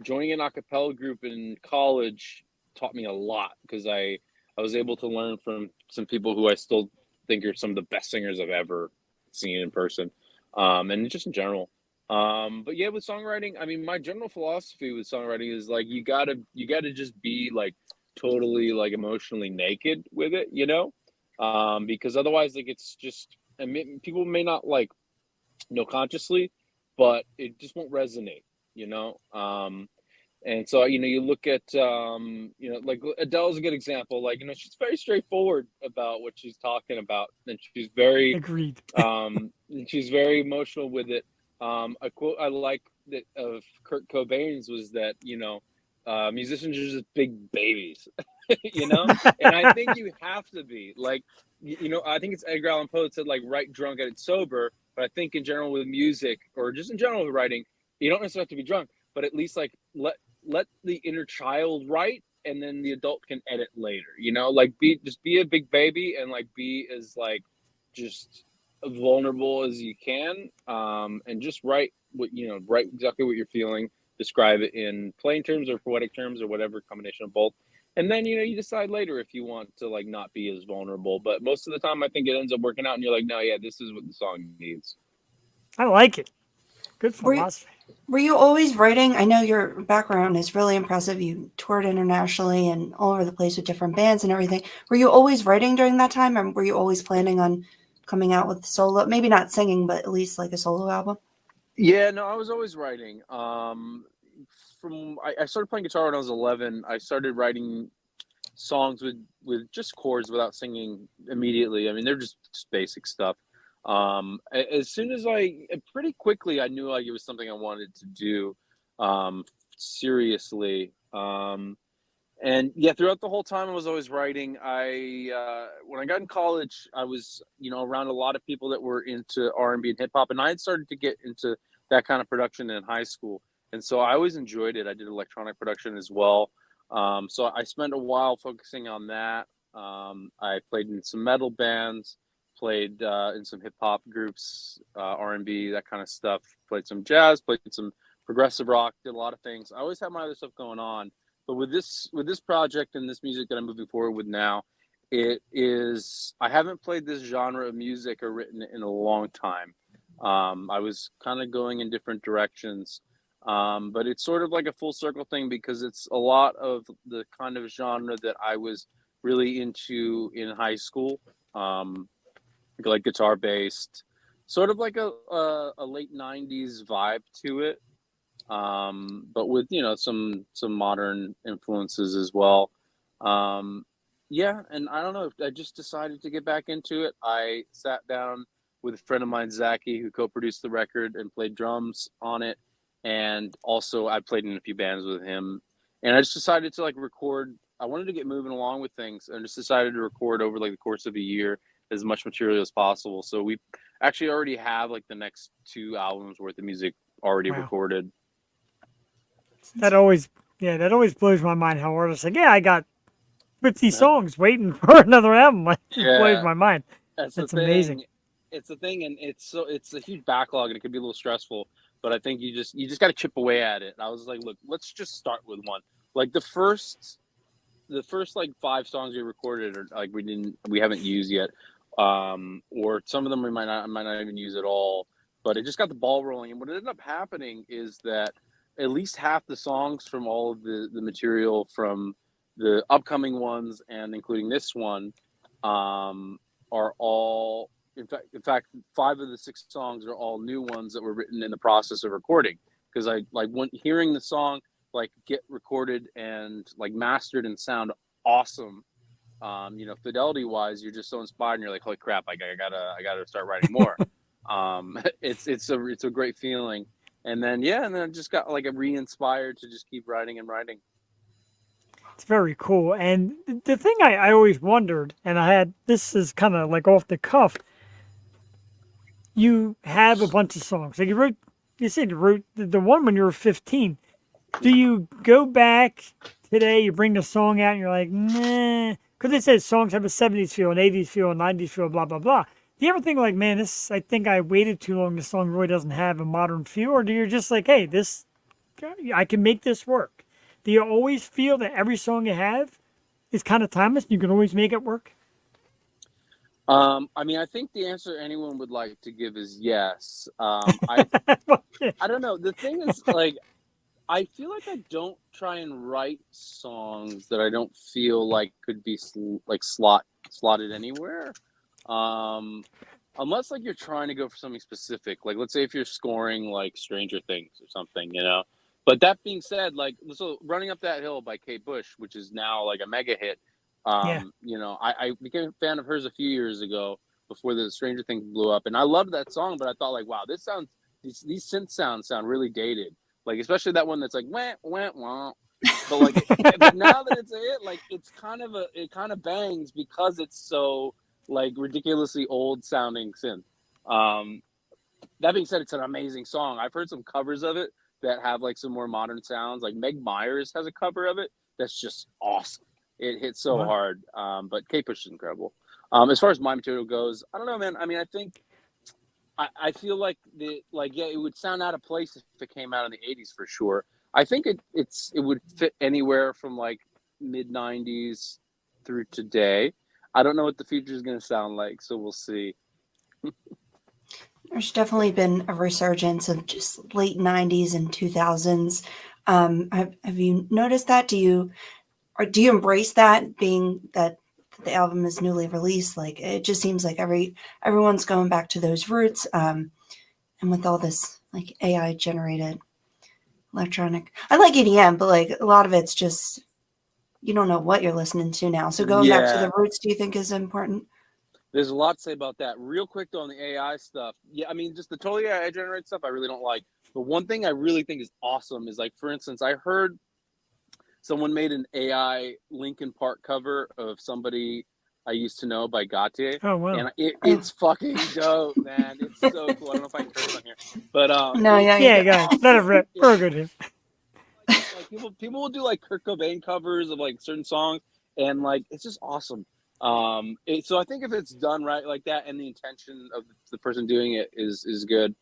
Joining an a cappella group in college taught me a lot because I was able to learn from some people who I still think are some of the best singers I've ever seen in person, and just in general. But yeah, with songwriting, I mean, my general philosophy with songwriting is like you gotta just be like totally like emotionally naked with it, because otherwise, like it's just people may not like know consciously, but it just won't resonate, you know. And so you look at like Adele's a good example. Like she's very straightforward about what she's talking about, and Agreed. she's very emotional with it. A quote I like that of Kurt Cobain's was that musicians are just big babies, and I think you have to be like I think it's Edgar Allan Poe that said like write drunk, get it sober. But I think in general with music or just in general with writing, you don't necessarily have to be drunk, but at least like let the inner child write, and then the adult can edit later. Like be a big baby and like be as like just vulnerable as you can, and just write write exactly what you're feeling, describe it in plain terms or poetic terms or whatever combination of both. And then you decide later if you want to like not be as vulnerable. But most of the time, I think it ends up working out, and you're like, no, yeah, this is what the song needs. I like it. Good Were philosophy. were you always writing? I know your background is really impressive. You toured internationally and all over the place with different bands and everything. Were you always writing during that time, or were you always planning on coming out with solo? Maybe not singing, but at least like a solo album. Yeah, no, I was always writing. I started playing guitar when I was 11. I started writing songs with just chords without singing immediately. I mean, they're just basic stuff. As soon as pretty quickly, I knew like it was something I wanted to do, seriously. And yeah, throughout the whole time I was always writing. When I got in college, I was, around a lot of people that were into R&B and hip hop, and I had started to get into that kind of production in high school. And so I always enjoyed it. I did electronic production as well. So I spent a while focusing on that. I played in some metal bands, played in some hip hop groups, R&B, that kind of stuff. Played some jazz, played some progressive rock, did a lot of things. I always had my other stuff going on. But with this project and this music that I'm moving forward with now, I haven't played this genre of music or written it in a long time. I was kind of going in different directions, but it's sort of like a full circle thing because it's a lot of the kind of genre that I was really into in high school, like guitar based, sort of like a late '90s vibe to it, but with some modern influences as well. Yeah, and I don't know, I just decided to get back into it. I sat down with a friend of mine, Zachy, who co-produced the record and played drums on it, and also I played in a few bands with him. And I just decided to like record. I wanted to get moving along with things, and just decided to record over like the course of a year as much material as possible. So we actually already have like the next 2 albums worth of music already Wow. recorded. That always blows my mind how artists like, yeah, I got 50 songs waiting for another album. Like, it blows my mind. That's amazing. It's the thing, and it's a huge backlog, and it can be a little stressful. But I think you just got to chip away at it. I was like, look, let's just start with one. Like the first like 5 songs we recorded are like we haven't used yet, or some of them we might not even use at all. But it just got the ball rolling, and what ended up happening is that at least half the songs from all of the material from the upcoming ones and including this one are all in fact 5 of the 6 songs are all new ones that were written in the process of recording, because I like when hearing the song like get recorded and like mastered and sound awesome, fidelity wise, you're just so inspired and you're like, holy crap, I gotta start writing more. It's a great feeling. And then I just got like re-inspired to just keep writing and writing. It's very cool. And the thing I always wondered, and this is kind of like off the cuff, you have a bunch of songs. Like you said you wrote the one when you were 15. Do you go back today, you bring the song out and you're like, nah, because it says songs have a 70s feel, an 80s feel, a 90s feel, blah, blah, blah. Do you ever think like, man, I think I waited too long, this song really doesn't have a modern feel? Or do you just like, hey, I can make this work? Do you always feel that every song you have is kind of timeless and you can always make it work? I mean, I think the answer anyone would like to give is yes. I don't know. The thing is, like, I feel like I don't try and write songs that I don't feel like could be slotted anywhere. Unless like you're trying to go for something specific, like let's say if you're scoring like Stranger Things or something, But that being said, like so Running Up That Hill by Kate Bush, which is now like a mega hit. Yeah. I became a fan of hers a few years ago before the Stranger Things blew up, and I loved that song. But I thought like, wow, these synth sounds sound really dated. Like especially that one that's like wah wah wah. But like, but now that it's a hit, like it kind of bangs because it's so like ridiculously old sounding synth. That being said, it's an amazing song. I've heard some covers of it that have like some more modern sounds. Like Meg Myers has a cover of it that's just awesome. It hits so hard. But Kate Bush is incredible. As far as my material goes, I don't know, man. I mean, I think I feel like it would sound out of place if it came out in the 80s for sure. I think it would fit anywhere from like mid 90s through today. I don't know what the future is going to sound like, so we'll see. There's definitely been a resurgence of just late 90s and 2000s. Have you noticed that? Do you embrace that, being that the album is newly released? Like it just seems like everyone's going back to those roots. And with all this like AI generated electronic, I like EDM, but like a lot of it's just you don't know what you're listening to now. So going back to the roots, do you think is important? there's a lot to say about that. Real quick though, on the AI stuff, yeah, I mean, just the totally AI generated stuff, I really don't like. But one thing I really think is awesome is, like, for instance, I heard someone made an AI Linkin Park cover of Somebody I Used to Know by Gautier. Oh wow. And it's fucking dope, man. It's so cool. I don't know if I can curse on here, but No, yeah, Yeah, you go. guys, let it rip. We're good here. like people will do like Kurt Cobain covers of like certain songs, and like it's just awesome. So I think if it's done right like that, and the intention of the person doing it is good.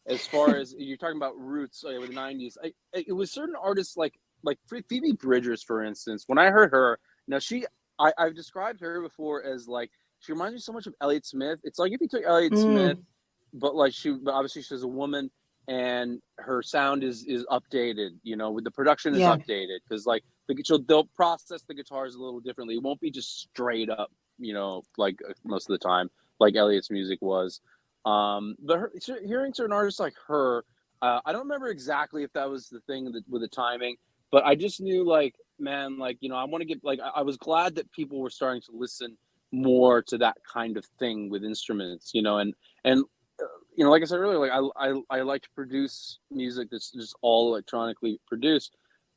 As far as you're talking about roots with the '90s, it was certain artists like Phoebe Bridgers, for instance. When I heard her, now I've described her before as like, she reminds me so much of Elliott Smith. It's like if you took Elliott Smith, but obviously she's a woman, and her sound is updated, with the production is updated, because like they'll process the guitars a little differently. It won't be just straight up, like most of the time, like Elliott's music was. But hearing certain artists like her, I don't remember exactly if that was the thing with the timing, but I just knew, like, man, like, I want to get, like, I was glad that people were starting to listen more to that kind of thing with instruments, and like I said earlier, like I like to produce music that's just all electronically produced,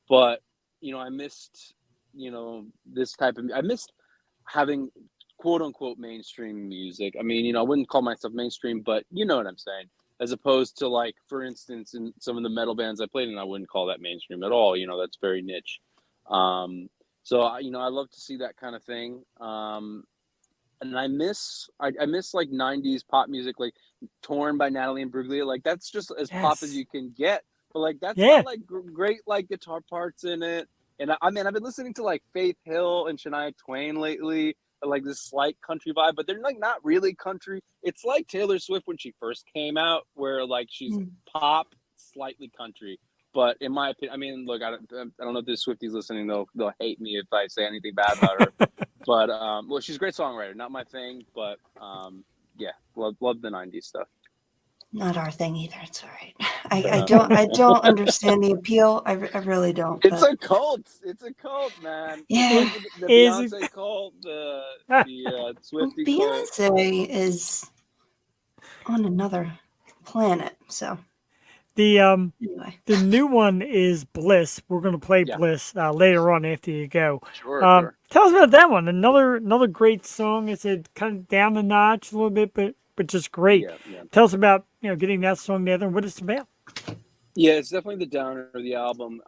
but I missed I missed having quote unquote mainstream music. I mean, I wouldn't call myself mainstream, but you know what I'm saying. As opposed to, like, for instance, in some of the metal bands I played in, I wouldn't call that mainstream at all. That's very niche. So I love to see that kind of thing. And I miss like '90s pop music, like Torn by Natalie Imbruglia. Like, that's just as pop as you can get. But like that's got like great like guitar parts in it. And I mean, I've been listening to like Faith Hill and Shania Twain lately, like this slight country vibe, but they're like not really country. It's like Taylor Swift when she first came out, where like she's pop, slightly country. But in my opinion, I mean, look, I don't know if there's Swifties listening. They'll hate me if I say anything bad about her. But well, she's a great songwriter. Not my thing, but yeah, love the '90s stuff. Not our thing either. It's all right. I don't understand the appeal. I really don't. It's a cult. It's a cult, man. Yeah. It's like the Beyonce cult, the Swiftie cult. Beyonce is on another planet. So The anyway, the new one is Bliss. We're going to play Bliss later on after you go. Sure. Tell us about that one. Another great song. It's kind of down the notch a little bit, but just great. Yeah. Tell us about getting that song together and what it's about. Yeah, it's definitely the downer of the album.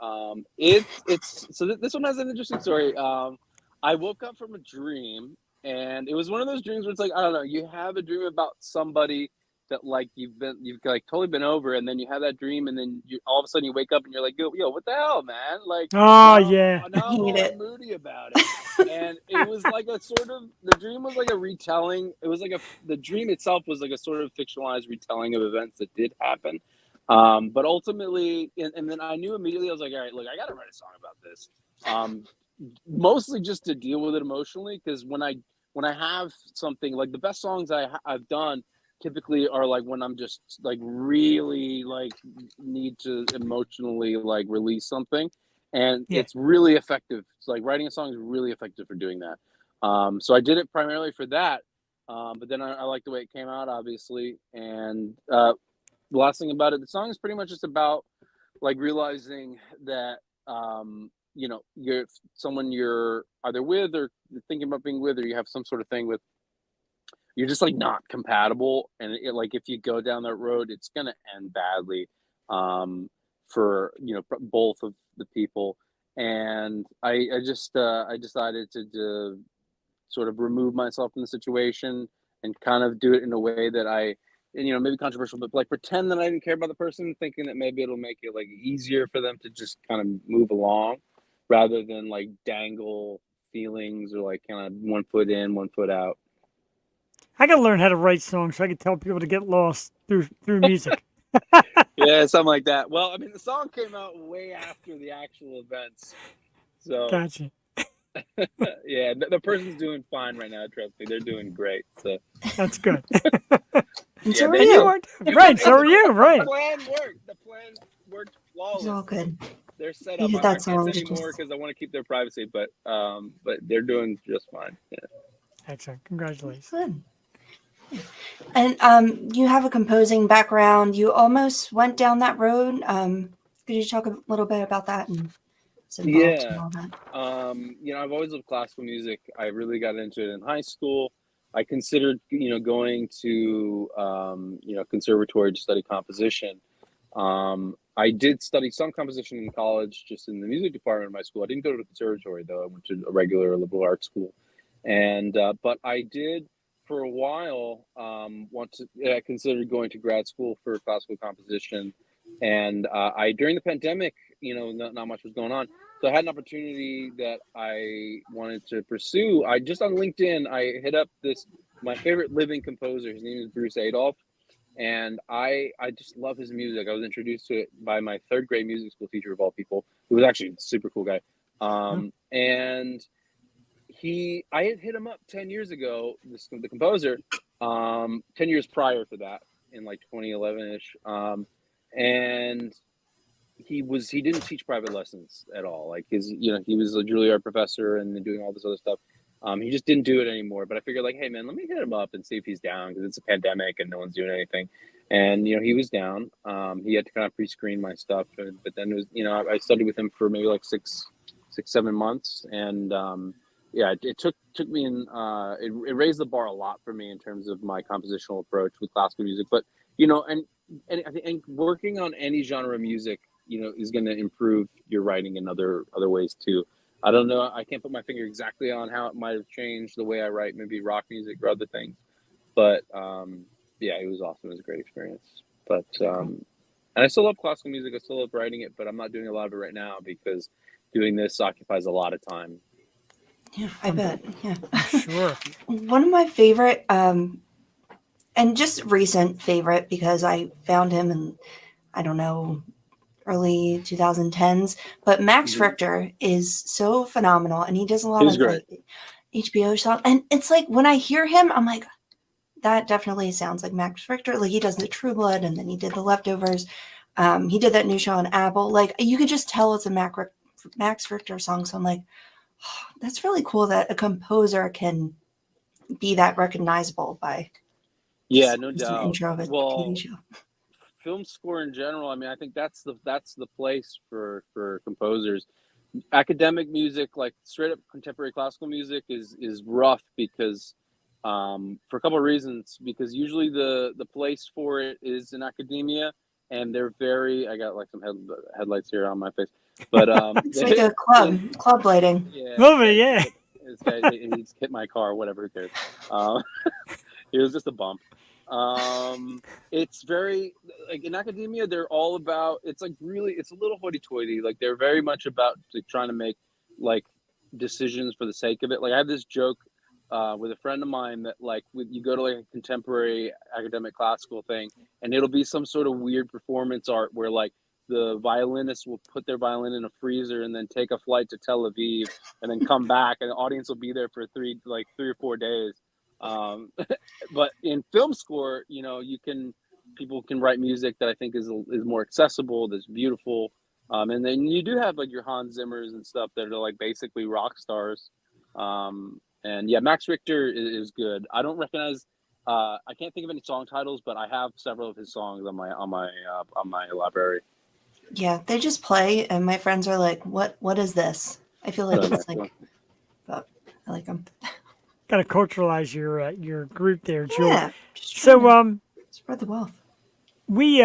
It's so this one has an interesting story. I woke up from a dream, and it was one of those dreams where it's like, I don't know, you have a dream about somebody that like you've like totally been over, and then you have that dream, and then all of a sudden you wake up and you're like, yo, what the hell, man? Like, now I'm all moody about it. And it was like a sort of, the dream was like a retelling. It was like the dream itself was like a sort of fictionalized retelling of events that did happen. But ultimately, and then I knew immediately, I was like, all right, look, I got to write a song about this. Mostly just to deal with it emotionally, because when I have something, like the best songs I've done typically are like when I'm just like really like need to emotionally like release something, and it's really effective. It's like writing a song is really effective for doing that. So I did it primarily for that, but then I like the way it came out, obviously. And the last thing about it, the song is pretty much just about like realizing that you're someone you're either with or thinking about being with, or you have some sort of thing with, you're just like not compatible, and like if you go down that road, it's gonna end badly for both of the people. And I decided to sort of remove myself from the situation and kind of do it in a way that maybe controversial, but like pretend that I didn't care about the person, thinking that maybe it'll make it like easier for them to just kind of move along, rather than like dangle feelings or like kind of one foot in, one foot out. I got to learn how to write songs so I can tell people to get lost through music. Yeah, something like that. Well, I mean, the song came out way after the actual events, so Gotcha. yeah, the person's doing fine right now. Trust me, they're doing great. So that's good. And so are you are right. So are you, right? The plan worked. The plan worked flawless. It's all good. They're set up. I can't say anymore because I want to keep their privacy, but they're doing just fine. Yeah. Excellent. Congratulations. Good. And you have a composing background. You almost went down that road. Could you talk a little bit about that and what's involved and Yeah. all that? I've always loved classical music. I really got into it in high school. I considered, going to, conservatory to study composition. I did study some composition in college, just in the music department of my school. I didn't go to the conservatory though. I went to a regular liberal arts school, and but I did for a while I considered going to grad school for classical composition, and I during the pandemic, not much was going on, so I had an opportunity that I wanted to pursue. I just on LinkedIn, I hit up my favorite living composer. His name is Bruce Adolph. And I just love his music. I was introduced to it by my third grade music school teacher of all people, who was actually a super cool guy. And I had hit him up 10 years ago, the composer, 10 years prior to that, in like 2011-ish. And he didn't teach private lessons at all. Like he was a Juilliard professor and doing all this other stuff. He just didn't do it anymore. But I figured, like, hey man, let me hit him up and see if he's down, because it's a pandemic and no one's doing anything. And he was down. He had to kind of pre-screen my stuff, but then it was I studied with him for maybe like 7 months, and it took me in. It raised the bar a lot for me in terms of my compositional approach with classical music. But and working on any genre of music, is going to improve your writing in other ways too. I don't know. I can't put my finger exactly on how it might have changed the way I write, maybe rock music or other things. But it was awesome. It was a great experience. But and I still love classical music. I still love writing it, but I'm not doing a lot of it right now because doing this occupies a lot of time. Yeah, I bet. Yeah. Sure. One of my favorite, and just recent favorite, because I found him in, I don't know, early 2010s, but Max Richter is so phenomenal, and he does a lot of like HBO songs, and it's like when I hear him, I'm like, that definitely sounds like Max Richter. Like he does the True Blood, and then he did the Leftovers. He did that new show on Apple. Like you could just tell it's a Max Richter song. So I'm like, oh, that's really cool that a composer can be that recognizable by no an doubt. intro of a TV show. Film score in general, I mean, I think that's the place for composers. Academic music, like straight up contemporary classical music, is rough because for a couple of reasons. Because usually the place for it is in academia, and they're very. I got like some headlights here on my face, but it's like a club lighting. Yeah, This guy he's hit my car. Whatever, who cares? It was just a bump. It's very like in academia, they're all about. It's like really, it's a little hoity-toity. Like they're very much about like, trying to make like decisions for the sake of it. Like I have this joke with a friend of mine that like you go to like a contemporary academic classical thing, and it'll be some sort of weird performance art where like the violinist will put their violin in a freezer and then take a flight to Tel Aviv and then come back, and the audience will be there for 3 or 4 days. But in film score, people can write music that I think is more accessible, that's beautiful. And then you do have like your Hans Zimmers and stuff that are like basically rock stars. And yeah, Max Richter is good. I don't recognize, I can't think of any song titles, but I have several of his songs on my library. Yeah, they just play, and my friends are like, "What is this?" I feel like it's like, but I like them. Got to culturalize your group there, Jewel. Yeah. So spread the wealth. we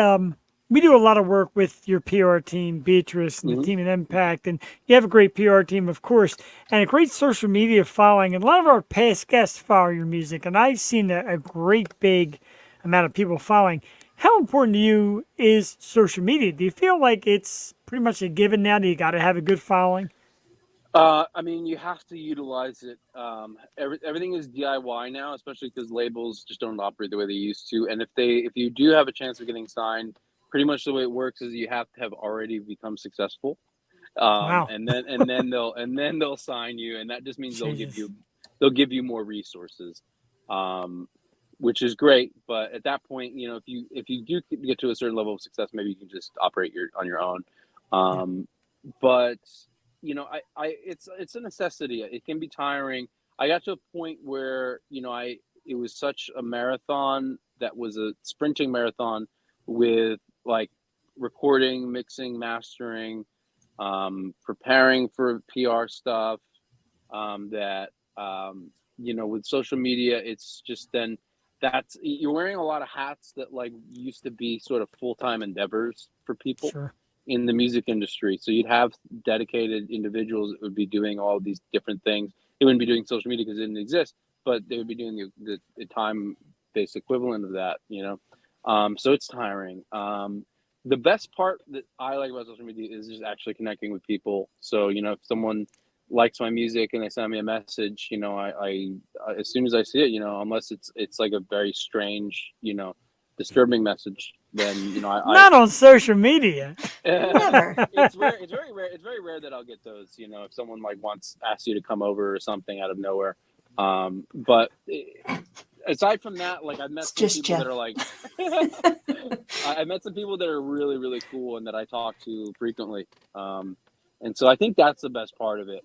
do a lot of work with your PR team, Beatrice, and the team at Impact, and you have a great PR team, of course, and a great social media following. And a lot of our past guests follow your music, and I've seen a great big amount of people following. How important to you is social media? Do you feel like it's pretty much a given now that you got to have a good following? I mean, you have to utilize it. Everything is DIY now, especially because labels just don't operate the way they used to. And if you do have a chance of getting signed, pretty much the way it works is you have to have already become successful. Wow. And then they'll sign you, and that just means they'll give you more resources, which is great. But at that point, if you do get to a certain level of success, maybe you can just operate on your own. But it's a necessity. It can be tiring. I got to a point where, it was such a marathon that was a sprinting marathon with like recording, mixing, mastering, preparing for PR stuff, that, with social media, it's just then you're wearing a lot of hats that like used to be sort of full-time endeavors for people Sure. in the music industry. So you'd have dedicated individuals that would be doing all these different things. They wouldn't be doing social media because it didn't exist, but they would be doing the time-based equivalent of that, So it's tiring. The best part that I like about social media is just actually connecting with people. So, if someone likes my music and they send me a message, I as soon as I see it, unless it's like a very strange, disturbing message, then Not on social media. Never. it's rare. It's very rare. It's very rare that I'll get those. If someone like asks you to come over or something out of nowhere. But aside from that, like I've met It's some just people Jeff. that are like, I met some people that are really really cool and that I talk to frequently. And so I think that's the best part of it.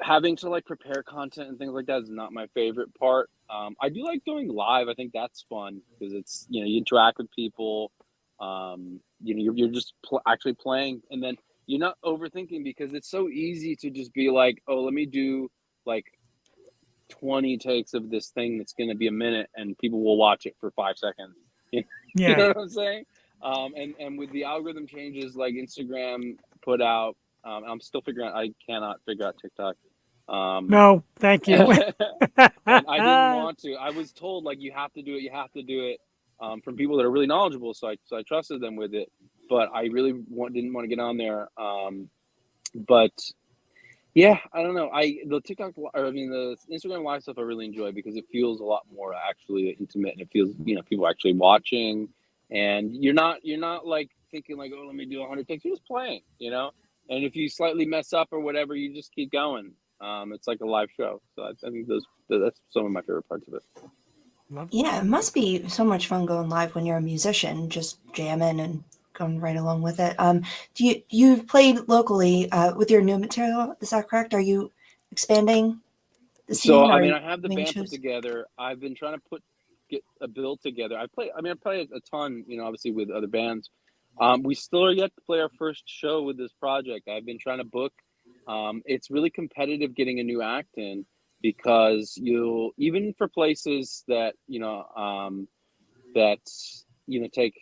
Having to like prepare content and things like that is not my favorite part. I do like going live. I think that's fun because it's, you interact with people. You're just actually playing, and then you're not overthinking because it's so easy to just be like, oh, let me do like 20 takes of this thing that's going to be a minute, and people will watch it for 5 seconds. You Yeah. know what I'm saying? And with the algorithm changes, like Instagram put out, I'm still figuring out. I cannot figure out TikTok. No, thank you. And I didn't want to. I was told like you have to do it. You have to do it from people that are really knowledgeable. So I trusted them with it, but I really didn't want to get on there. But yeah, I don't know. The Instagram live stuff I really enjoy because it feels a lot more actually intimate, and it feels people actually watching, and you're not like thinking like, oh, let me do 100 takes. You're just playing, and if you slightly mess up or whatever, you just keep going. It's like a live show. So I think that's some of my favorite parts of it. Yeah, it must be so much fun going live when you're a musician, just jamming and going right along with it. You've played locally with your new material? Is that correct? Are you expanding the scene? So or I have the doing band put shows? together. I've been trying to get a build together. I play a ton, obviously with other bands. We still are yet to play our first show with this project. I've been trying to book. It's really competitive getting a new act in because even for places that take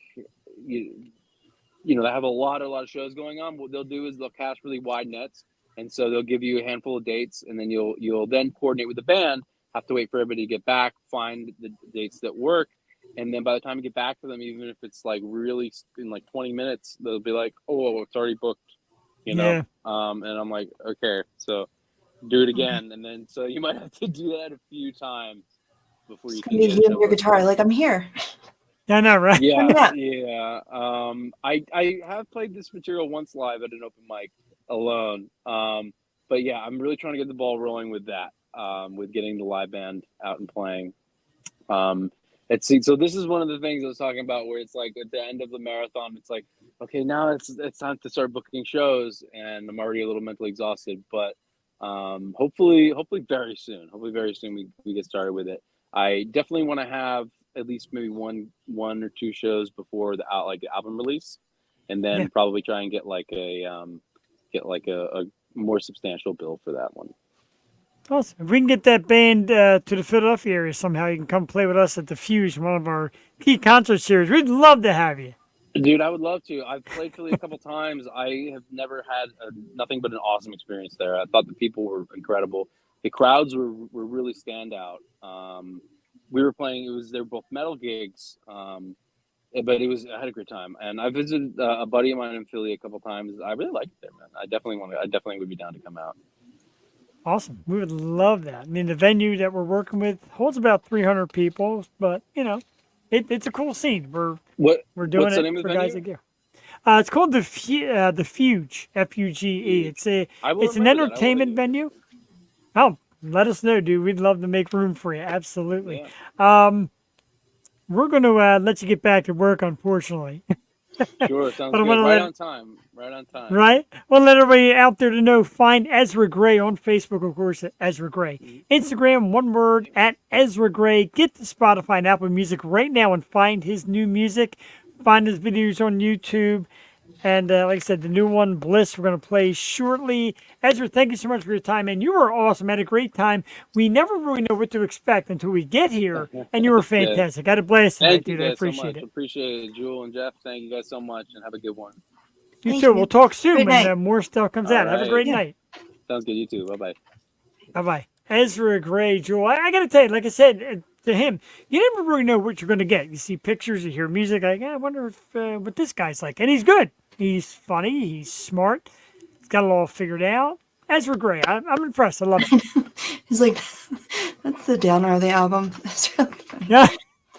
they have a lot of shows going on. What they'll do is they'll cast really wide nets, and so they'll give you a handful of dates, and then you'll then coordinate with the band. Have to wait for everybody to get back, find the dates that work, and then by the time you get back to them, even if it's like really in like 20 minutes, they'll be like, "Oh, it's already booked," Yeah. And I'm like, "Okay, so do it again," and then so you might have to do that a few times before you It's can gonna be get a you show and your booked. guitar, like I'm here. I know, right? Yeah, me up. yeah. I have played this material once live at an open mic alone. But yeah, I'm really trying to get the ball rolling with that. With getting the live band out and playing. So this is one of the things I was talking about where it's like at the end of the marathon, it's like, okay, now it's time to start booking shows, and I'm already a little mentally exhausted. But hopefully very soon. Hopefully very soon we get started with it. I definitely want to have at least maybe one or two shows before the album release, and then Yeah. probably try and get a more substantial bill for that one. Awesome. If we can get that band to the Philadelphia area somehow, you can come play with us at the Fuse, one of our key concert series. We'd love to have you. Dude, I would love to. I've played Philly a couple times. I have never had nothing but an awesome experience there. I thought the people were incredible. The crowds were really standout. We were playing. They were both metal gigs, but I had a great time. And I visited a buddy of mine in Philly a couple times. I really liked it there, man. I definitely would be down to come out. Awesome. We would love that. I mean, the venue that we're working with holds about 300 people, but it's a cool scene. We're doing What's the it name of for the guys venue? that go. It's called the Fuge, Fuge. It's an remember that. entertainment venue. Oh, let us know, dude. We'd love to make room for you. Absolutely. Yeah. We're going to let you get back to work, unfortunately. Sure, sounds But I good. wanna Right let- on time. Right on time. Right? Well, let everybody out there to know. Find Ezra Grey on Facebook, of course, at Ezra Grey. Instagram, one word, at Ezra Grey. Get to Spotify and Apple Music right now and find his new music. Find his videos on YouTube. And like I said, the new one, Bliss, we're going to play shortly. Ezra, thank you so much for your time, man. You were awesome. I had a great time. We never really know what to expect until we get here, and you were fantastic. I had a blast tonight, Thank you dude. I guys so appreciate much. it. Appreciate it, Jewel and Jeff. Thank you guys so much, and have a good one. You Thank too. you. We'll talk soon Good when night. more stuff comes All out. Have a right. great Yeah. night. Sounds good. You too. Bye bye. Bye-bye. Ezra Grey, Jewel. I got to tell you, like I said to him, you never really know what you're going to get. You see pictures, you hear music. Like, I wonder if what this guy's like. And he's good. He's funny. He's smart. He's got it all figured out. Ezra Grey, I'm impressed. I love it. He's like, that's the downer of the album. That's really funny. Yeah.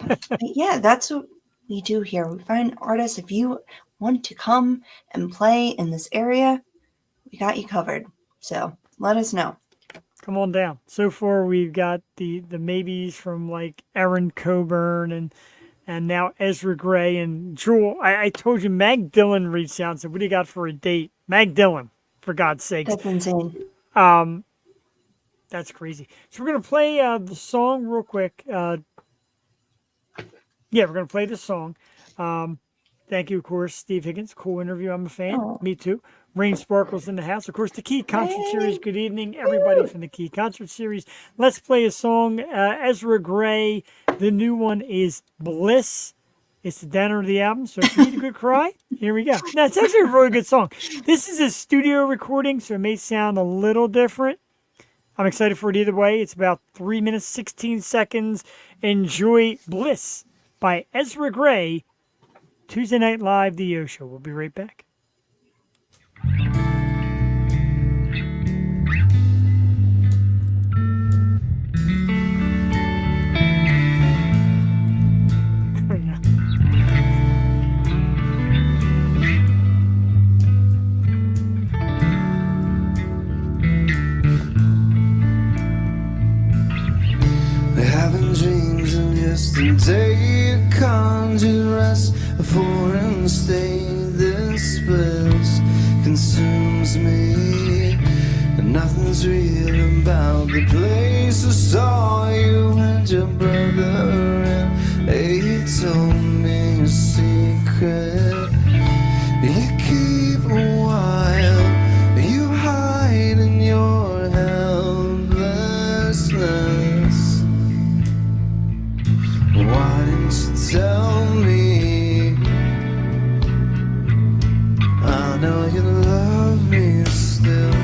But yeah, that's what we do here. We find artists. If you want to come and play in this area, we got you covered. So let us know. Come on down. So far, we've got the maybes from like Aaron Coburn and now Ezra Grey and Jewel. I told you Mag Dillon reached out and said, "What do you got for a date?" Mag Dillon, for God's sakes. That's insane. That's crazy. So we're gonna play the song real quick. Yeah, we're gonna play the song. Thank you, of course, Steve Higgins. Cool interview. I'm a fan. Oh. Me too. Rain Sparkles in the house. Of course, the Key Concert Series. Good evening, everybody from the Key Concert Series. Let's play a song. Ezra Grey. The new one is Bliss. It's the downer of the album. So if you need a good cry, here we go. Now, it's actually a really good song. This is a studio recording, so it may sound a little different. I'm excited for it either way. It's about 3 minutes, 16 seconds. Enjoy Bliss by Ezra Grey. Tuesday Night Live, The O Show. We'll be right back. Having dreams of yesterday, conjured rest, a foreign state. This bliss consumes me, and nothing's real about the place. I saw you and your brother, and he told me a secret you keep a while. You hide in your helplessness. Why didn't you tell me? I know you love me still.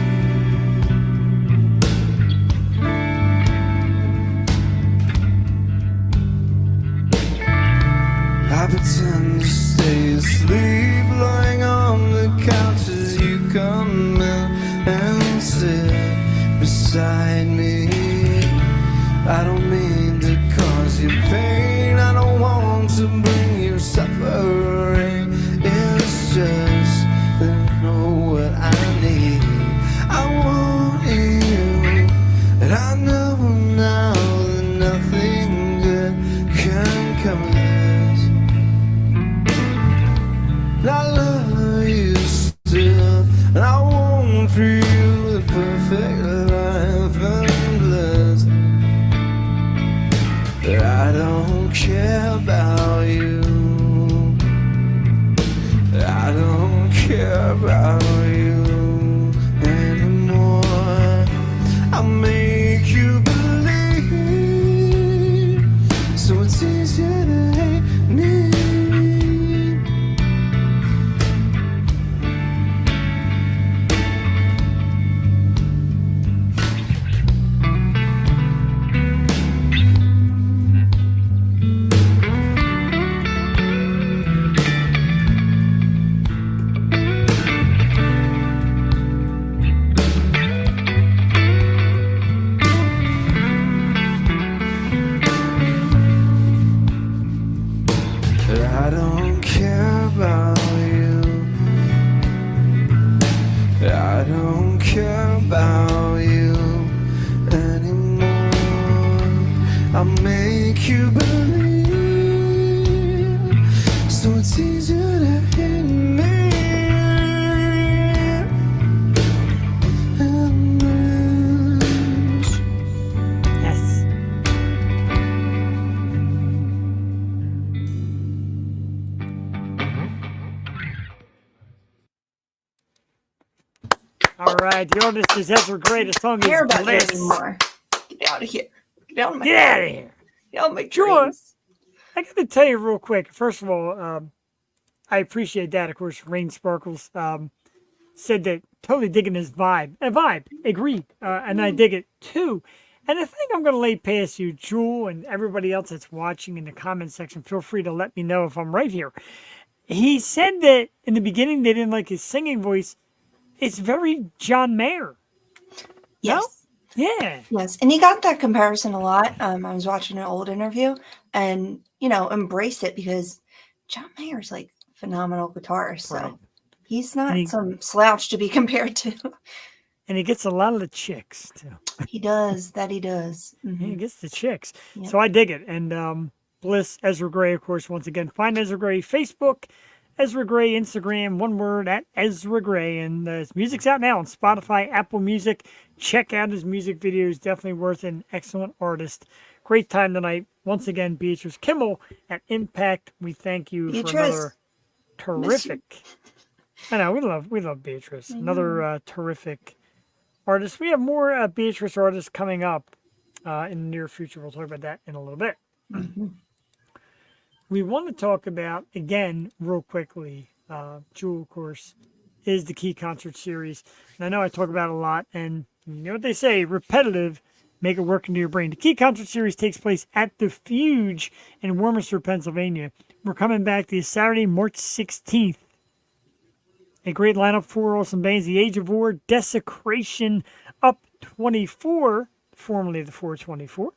I pretend to stay asleep, lying on the couch as you come in and sit beside me. I don't mean to cause you pain, I don't want to bring you suffering. It's just that I know what I need. I want you, and I know now that nothing good can come of this. And I love you still, and I want for you the perfect life and bliss. But I don't care about you. I don't care about you anymore. I'll make you believe, so it's easier to hate me. I don't care about you. I don't care about you anymore. I'll make you believe, so it's easier to hear. All right, the artist is Ezra Grey. The song Care is about you Bliss. anymore. Get out of here. Get out of my Get out of here. Get out of my Joy. dreams. I got to tell you real quick. First of all, I appreciate that. Of course, Rain Sparkles said that totally digging his vibe. Agreed. And I dig it too. And I think I'm going to lay past you, Jewel, and everybody else that's watching in the comment section. Feel free to let me know if I'm right here. He said that in the beginning they didn't like his singing voice. It's very John Mayer. Yes. No? Yeah. Yes. And he got that comparison a lot. I was watching an old interview and, embrace it because John Mayer's like phenomenal guitarist. So Right. he's not And he- some slouch to be compared to. And he gets a lot of the chicks too. He does. That he does. He Mhm. gets the chicks. Yep. So I dig it. And Bliss, Ezra Grey, of course, once again, find Ezra Grey Facebook, Ezra Grey Instagram, one word at Ezra Grey. And his music's out now on Spotify, Apple Music. Check out his music videos. Definitely worth an excellent artist. Great time tonight. Once again, Beatrice Kimmel at Impact. We thank you for Beatrice, another terrific. I know we love Beatrice. Another terrific artist. We have more Beatrice artists coming up in the near future. We'll talk about that in a little bit. Mhm. We want to talk about, again, real quickly, Jewel, of course, is the Key Concert Series. And I know I talk about it a lot, and you know what they say, repetitive, make it work into your brain. The Key Concert Series takes place at the Fuge in Warminster, Pennsylvania. We're coming back this Saturday, March 16th. A great lineup, 4 awesome bands, The Age of War, Desecration, Up 24, formerly the 424,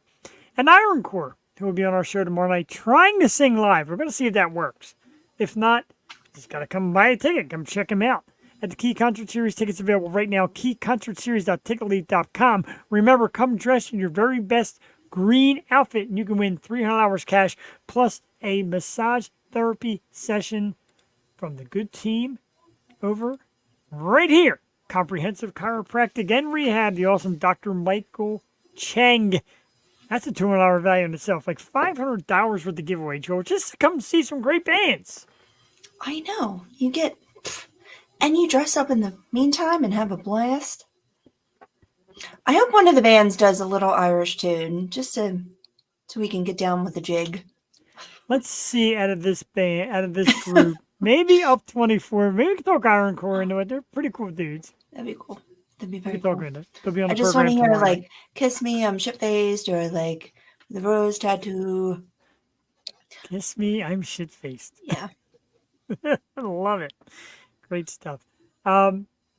and Iron Core, who will be on our show tomorrow night trying to sing live. We're going to see if that works. If not, just got to come buy a ticket. Come check them out. At the Key Concert Series, tickets available right now, keyconcertseries.ticketelite.com. Remember, come dressed in your very best green outfit, and you can win $300 cash plus a massage therapy session from the good team over right here. Comprehensive Chiropractic and Rehab, the awesome Dr. Michael Cheng. That's a $200 value in itself. Like $500 worth of giveaway, Joel, just to come see some great bands. I know. And you dress up in the meantime and have a blast. I hope one of the bands does a little Irish tune, just so we can get down with the jig. Let's see out of this group. Maybe Up 24. Maybe we can talk Iron Core into it. They're pretty cool dudes. That'd be cool. That'd be We very can talk cool. into it. They'll be on the I just want to program hear tomorrow. like "Kiss Me, I'm shit-faced" or like the rose tattoo. Kiss Me, I'm shit-faced. Yeah. I love it. Great stuff.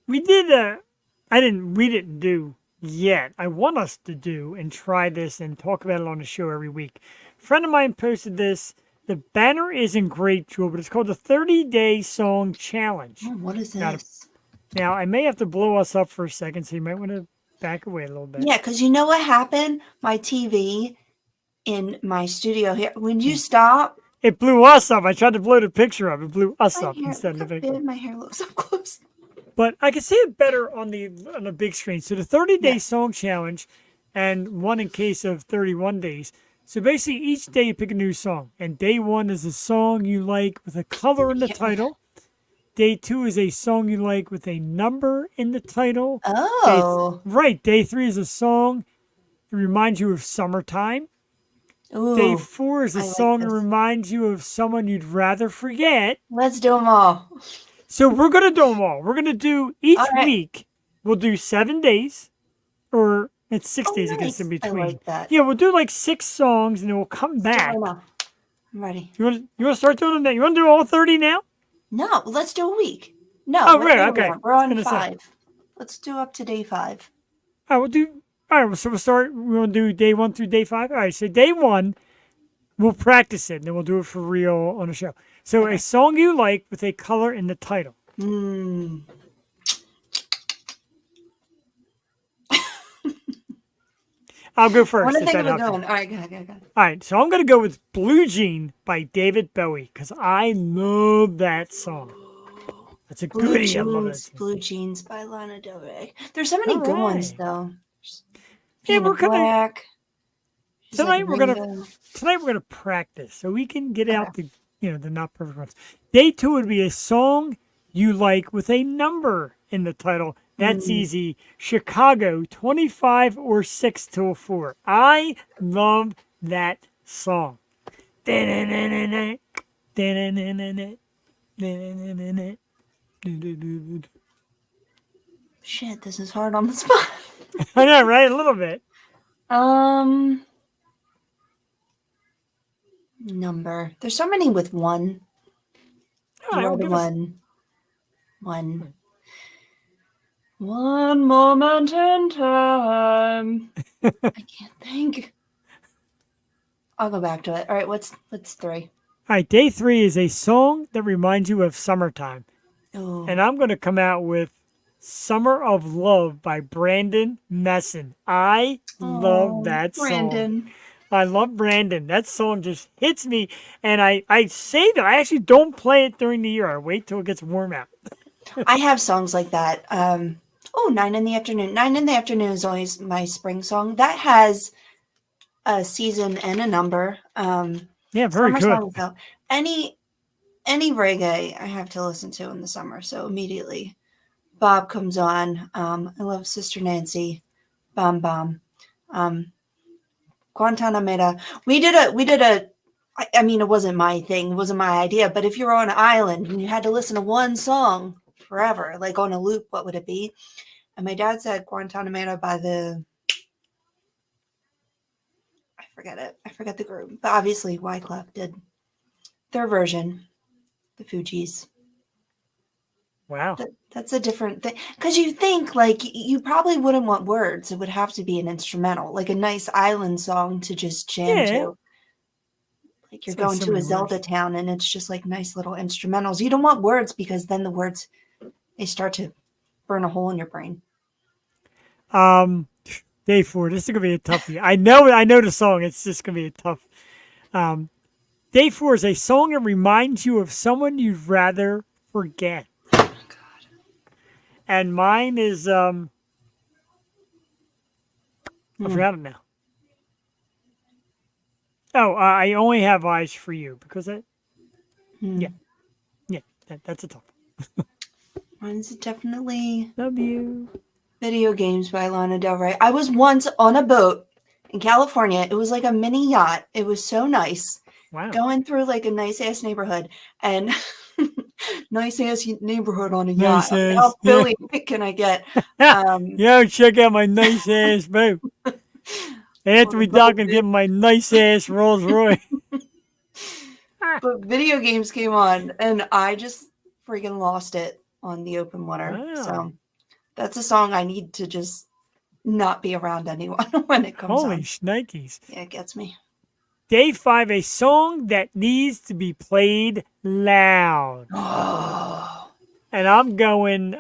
We didn't do yet. I want us to do and try this and talk about it on the show every week. A friend of mine posted this. The banner isn't great, Jewel, but it's called the 30-Day Song Challenge. Oh, what is Got it. this? Now, I may have to blow us up for a second, so you might want to back away a little bit. Yeah, because you know what happened? My TV in my studio here. When you stop, It blew us up. I tried to blow the picture up. It blew us my up hair, instead look of the how picture. big my hair looks up close. But I can see it better on the big screen. So the 30-Day Yeah. Song Challenge, and one in case of 31 days. So basically, each day you pick a new song, and day 1 is a song you like with a color in the Yeah. title. Day 2 is a song you like with a number in the title. Oh. Right. Day 3 is a song that reminds you of summertime. Ooh. Day 4 is a I like song that this. reminds you of someone you'd rather forget. Let's do them all. So we're going to do them all. We're going to do each All right. week. We'll do 7 days, or it's 6 Oh, days, I guess, nice. in I between. like that. Yeah, we'll do like 6 songs, and then we'll come back. I'm ready. You want to start doing them now? You want to do all 30 now? No, let's do a week. No. Oh, we're- right, we're- okay. We're on Gonna say. 5. Let's do up to day 5. All right, we'll do. All right, so we'll start. We'll do day 1 through day 5. All right, so day 1, we'll practice it, and then we'll do it for real on the show. So a song you like with a color in the title. Mm. I'll go I first. want to if think that of a helps you. good one. All right, go. All right, so I'm going to go with Blue Jean by David Bowie because I love that song. That's a Blue goodie. I love Jeans, it. Blue Jeans by Lana Del Rey. There's so many All good ones right. though. Yeah, Painted we're gonna- Black. She's like Tonight we're gonna Ringo. tonight we're gonna practice so we can get out Okay. the not perfect ones. Day 2 would be a song you like with a number in the title. That's easy. Chicago, 25 or 6 till 4. I love that song. I Shit, this is hard on the spot. know, right? A little bit. Number. There's so many with one. All right, You are well, the give us- one. One. One moment in time. I can't think. I'll go back to it. All right, what's 3? All right, day 3 is a song that reminds you of summertime. Oh, And I'm going to come out with Summer of Love by Brandon Messon. I love that song. Brandon. I love Brandon. That song just hits me. And I save it. I actually don't play it during the year. I wait till it gets warm out. I have songs like that. 9 in the afternoon. 9 in the afternoon is always my spring song. That has a season and a number. Yeah, very Summer good. songs, though. Any reggae I have to listen to in the summer. So immediately Bob comes on. I love Sister Nancy. Bam Bam. Guantanamera. We did a I mean, it wasn't my thing, it wasn't my idea, but if you were on an island and you had to listen to one song forever, like on a loop, what would it be? And my dad said Guantanamera by I forget it. I forget the group. But obviously Wyclef did their version, the Fugees. Wow. That's a different thing. Because you think, like, you probably wouldn't want words. It would have to be an instrumental, like a nice island song to just jam Yeah. to. Like you're It's like going so to a many Zelda words. town and it's just like nice little instrumentals. You don't want words because then the words, they start to burn a hole in your brain. Day 4. This is gonna be a toughie. I know the song. It's just gonna be a tough. Day 4 is a song that reminds you of someone you'd rather forget. Oh, God. And mine is I forgot it now. Oh, I only have eyes for you because yeah, that's a tough one. Mine's definitely Love you. Video Games by Lana Del Rey. I was once on a boat in California. It was like a mini yacht. It was so nice. Wow. Going through like a nice ass neighborhood and nice ass neighborhood on a Nice yacht. I mean, ass, how Philly can I get? Yo, check out my nice ass boat. Anthony Doc and get my nice ass Rolls Royce. But Video Games came on and I just freaking lost it on the open water. Wow. So that's a song I need to just not be around anyone when it comes Holy on. shnikes. Yeah, it gets me. Day 5, a song that needs to be played loud. Oh. And I'm going,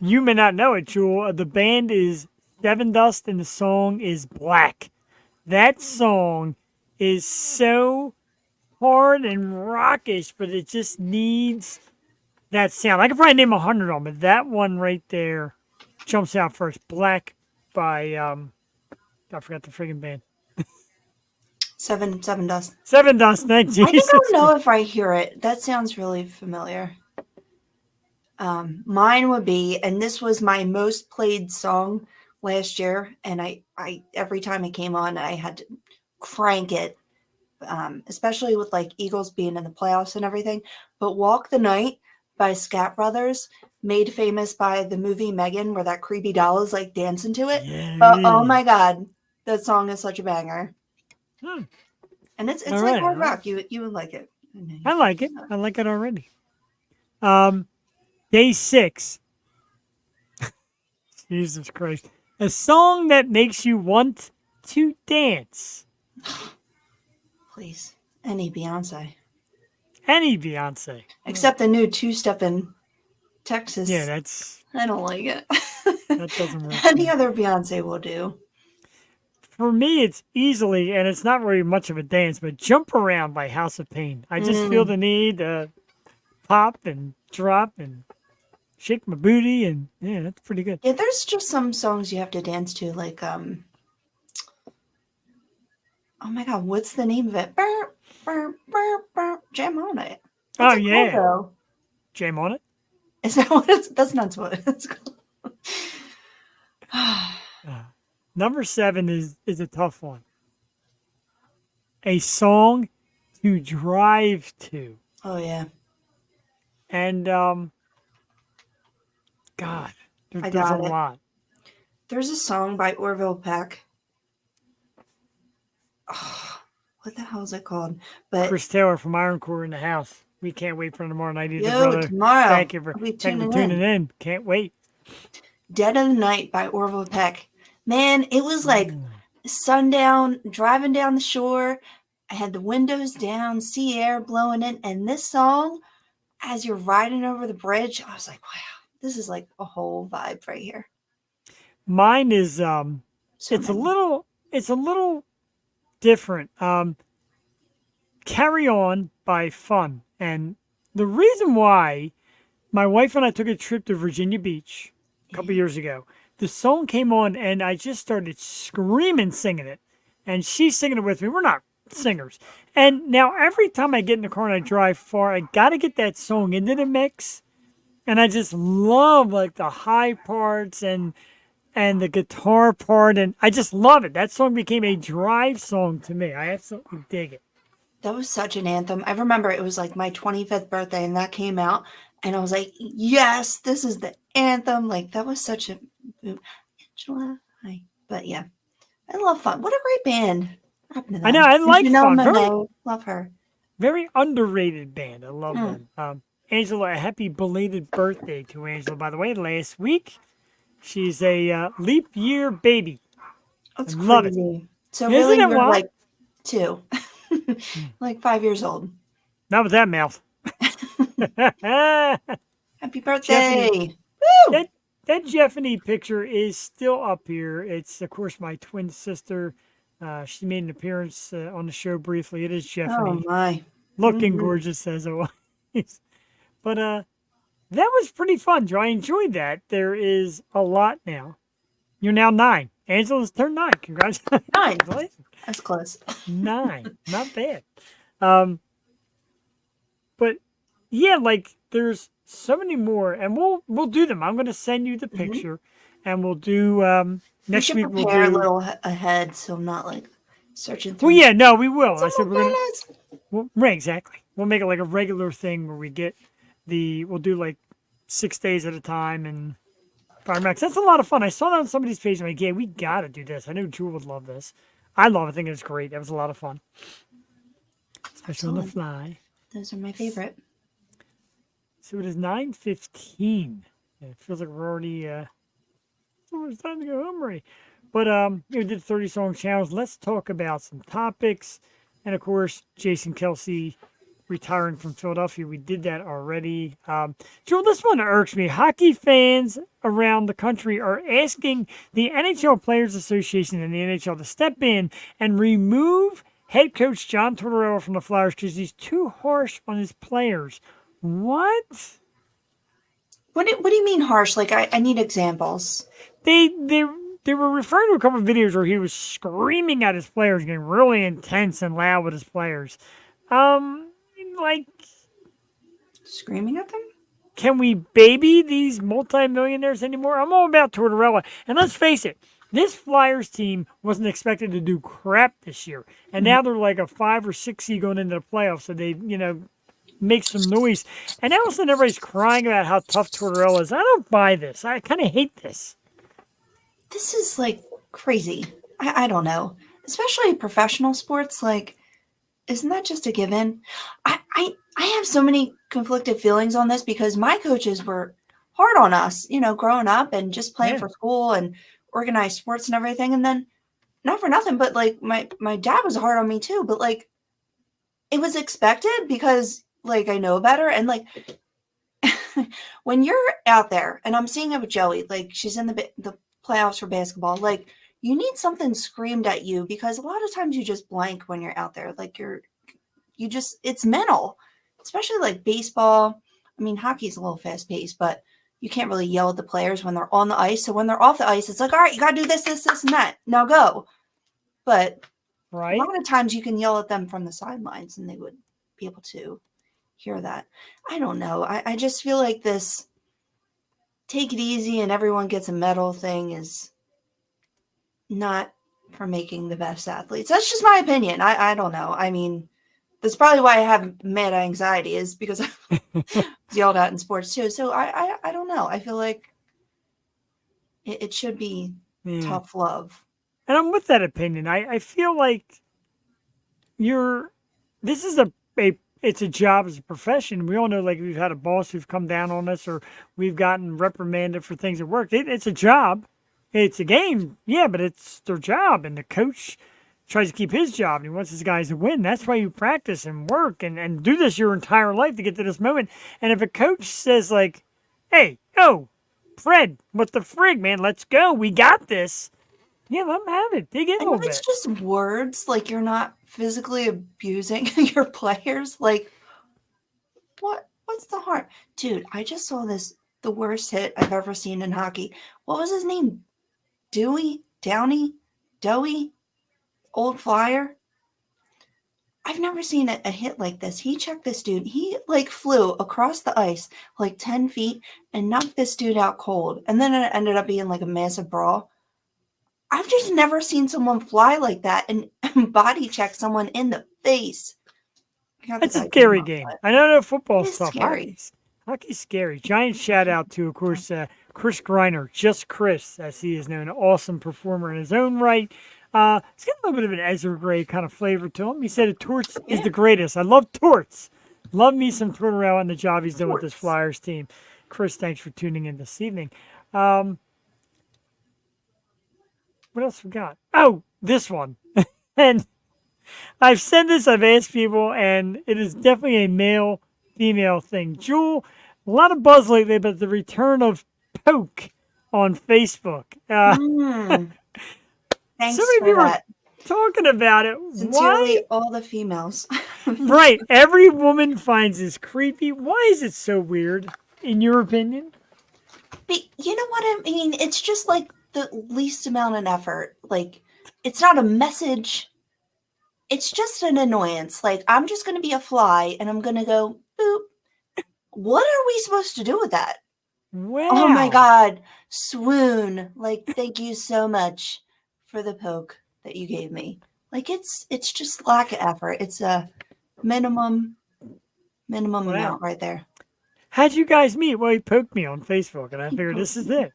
you may not know it, Jewel. The band is Seven Dust and the song is Black. That song is so hard and rockish, but it just needs that sound. I could probably name 100 of them, but that one right there jumps out first. Black by, I forgot the friggin' band. Seven Dust. Seven Dust, thank you. I think I'll know if I hear it. That sounds really familiar. Mine would be, and this was my most played song last year, and I every time it came on, I had to crank it, especially with like Eagles being in the playoffs and everything. But "Walk the Night" by Scat Brothers, made famous by the movie Megan, where that creepy doll is like dancing to it. Yeah. But oh my God, that song is such a banger. Hmm. And it's All like right, hard all right. rock. You would like it. I like it. I like it already. Day 6. Jesus Christ. A song that makes you want to dance. Please, any Beyonce, Any Beyonce. except the new two-step in Texas. Yeah, that's I don't like it. that doesn't work. Any other Beyonce will do. For me, it's easily, and it's not really much of a dance, but Jump Around by House of Pain. I just feel the need to pop and drop and shake my booty, and yeah, that's pretty good. Yeah, there's just some songs you have to dance to, like oh my God, what's the name of it? Burr, burr, burr, burr. Jam on it. Oh, What's it yeah. called, though? Jam on it. Is that what it's? That's not what it's called. Number 7 is a tough one. A song to drive to. Oh yeah, And God, I there's a got it. lot. There's a song by Orville Peck. Oh, what the hell is it called? But Chris Taylor from Iron Core in the house. We can't wait for tomorrow night either, yo, brother. tomorrow Thank you for I'll be tuning tuning in. in. Can't wait. Dead of the Night by Orville Peck. Man, it was like sundown, driving down the shore. I had the windows down, sea air blowing in, and this song, as you're riding over the bridge, I was like, wow, this is like a whole vibe right here. Mine is So it's many. a little different. Carry On by Fun. And the reason why my wife and I took a trip to Virginia Beach a couple years ago, the song came on and I just started screaming singing it. And she's singing it with me. We're not singers. And now every time I get in the car and I drive far, I got to get that song into the mix. And I just love like the high parts and the guitar part, and I just love it. That song became a drive song to me. I absolutely dig it. That was such an anthem. I remember it was like my 25th birthday and that came out and I was like, yes, this is the anthem. Like that was such a Angela. Hi. But yeah, I love Fun. What a great band. What happened to them? I know, I like Fun. Monroe. Love her. Very underrated band. I love Mm. them. Angela, a happy belated birthday to Angela, by the way, last week. She's a leap year baby. That's I love it. crazy. So Isn't really it you're wild? like 2. Like 5 years old. Not with that mouth. Happy birthday. Woo! That Jeffany picture is still up here. It's, of course, my twin sister. She made an appearance on the show briefly. It is Oh Jeffany. my. Looking Mhm. gorgeous as always. But that was pretty fun, Joe. I enjoyed that. There is a lot now. You're now 9. Angela's turned 9. 9. Congratulations. That's close. 9. Not bad. But yeah, like there's so many more, and we'll do them. I'm gonna send you the picture, and we'll do We next should week. We'll prepare a do. little ahead so I'm not like searching through. Well, yeah, no, we will. I Some said we're gonna. minutes. Right, exactly. We'll make it like a regular thing where we get we'll do like 6 days at a time and Fire Max. That's a lot of fun. I saw that on somebody's page. I'm like, yeah, we gotta do this. I knew Jewel would love this. I love it. I think it's great. That was a lot of fun, especially on the Excellent. fly. Those are my favorite. So it is 9:15. It feels like we're already it's time to go home already. But we did 30 song challenge. Let's talk about some topics. And of course, Jason Kelsey retiring from Philadelphia. We did that already. Joel, this one irks me. Hockey fans around the country are asking the NHL Players Association and the NHL to step in and remove head coach John Tortorella from the Flyers because he's too harsh on his players. What? What do you mean harsh? Like I need examples. They were referring to a couple of videos where he was screaming at his players, getting really intense and loud with his players. Like, Screaming at them? can we baby these multimillionaires anymore? I'm all about Tortorella. And let's face it, this Flyers team wasn't expected to do crap this year. And now they're like a 5 or 6 seed going into the playoffs. So they, make some noise. And now all of a sudden everybody's crying about how tough Tortorella is. I don't buy this. I kind of hate this. This is like crazy. I don't know. Especially professional sports. Like, isn't that just a given? I have so many conflicted feelings on this because my coaches were hard on us, growing up and just playing Yeah. for school and organized sports and everything. And then not for nothing, but like my dad was hard on me too. But like it was expected because like I know better. And like when you're out there and I'm seeing it with Joey, like she's in the playoffs for basketball, like you need something screamed at you because a lot of times you just blank when you're out there. Like it's mental, especially like baseball. I mean, hockey's a little fast paced, but you can't really yell at the players when they're on the ice. So when they're off the ice, it's like, all right, you got to do this, this, this, and that. Now go. But Right? a lot of times you can yell at them from the sidelines and they would be able to hear that. I don't know. I just feel like this take it easy and everyone gets a medal thing is not for making the best athletes. That's just my opinion. I don't know. I mean, that's probably why I have mad anxiety, is because I was yelled at in sports too. So I don't know. I feel like it should be Yeah. tough love. And I'm with that opinion. I feel like this is it's a job, as a profession. We all know, like, we've had a boss who've come down on us, or we've gotten reprimanded for things at work. It's a job. It's a game, yeah, but it's their job. And the coach tries to keep his job, and he wants his guys to win. That's why you practice and work and do this your entire life to get to this moment. And if a coach says, like, hey, oh, Fred, what the frig, man, let's go. We got this. Yeah, let them have it. Dig in a And little if it's bit. just words, like you're not physically abusing your players, like what's the harm? Dude, I just saw the worst hit I've ever seen in hockey. What was his name? Dowie? Old Flyer? I've never seen a hit like this. He checked this dude. He like flew across the ice like 10 feet and knocked this dude out cold. And then it ended up being like a massive brawl. I've just never seen someone fly like that and body check someone in the face. That's a scary game. I know football It is stuff. scary. Hockey's scary. Giant shout out to, of course, Chris Greiner, just Chris, as he is known, an awesome performer in his own right. It's got a little bit of an Ezra Grey kind of flavor to him. He said it, Torts is the greatest. I love Torts. Love me some Tortorella and the job he's doing with this Torts. Flyers team. Chris, thanks for tuning in this evening. What else we got? Oh, this one. And I've said this, I've asked people, and it is definitely a male-female thing. Jewel, a lot of buzz lately about the return of Poke on Facebook. Thanks so many for people that. are talking about it. Sincerely, Why? all the females. Right. Every woman finds this creepy. Why is it so weird, in your opinion? But you know what I mean? It's just like the least amount of effort. Like, it's not a message. It's just an annoyance. Like, I'm just going to be a fly and I'm going to go, boop. What are we supposed to do with that? Wow. Oh my God. Swoon. Like, thank you so much for the poke that you gave me. Like, it's just lack of effort. It's a minimum amount right there. How'd you guys meet? Well, he poked me on Facebook, and I figured this is it.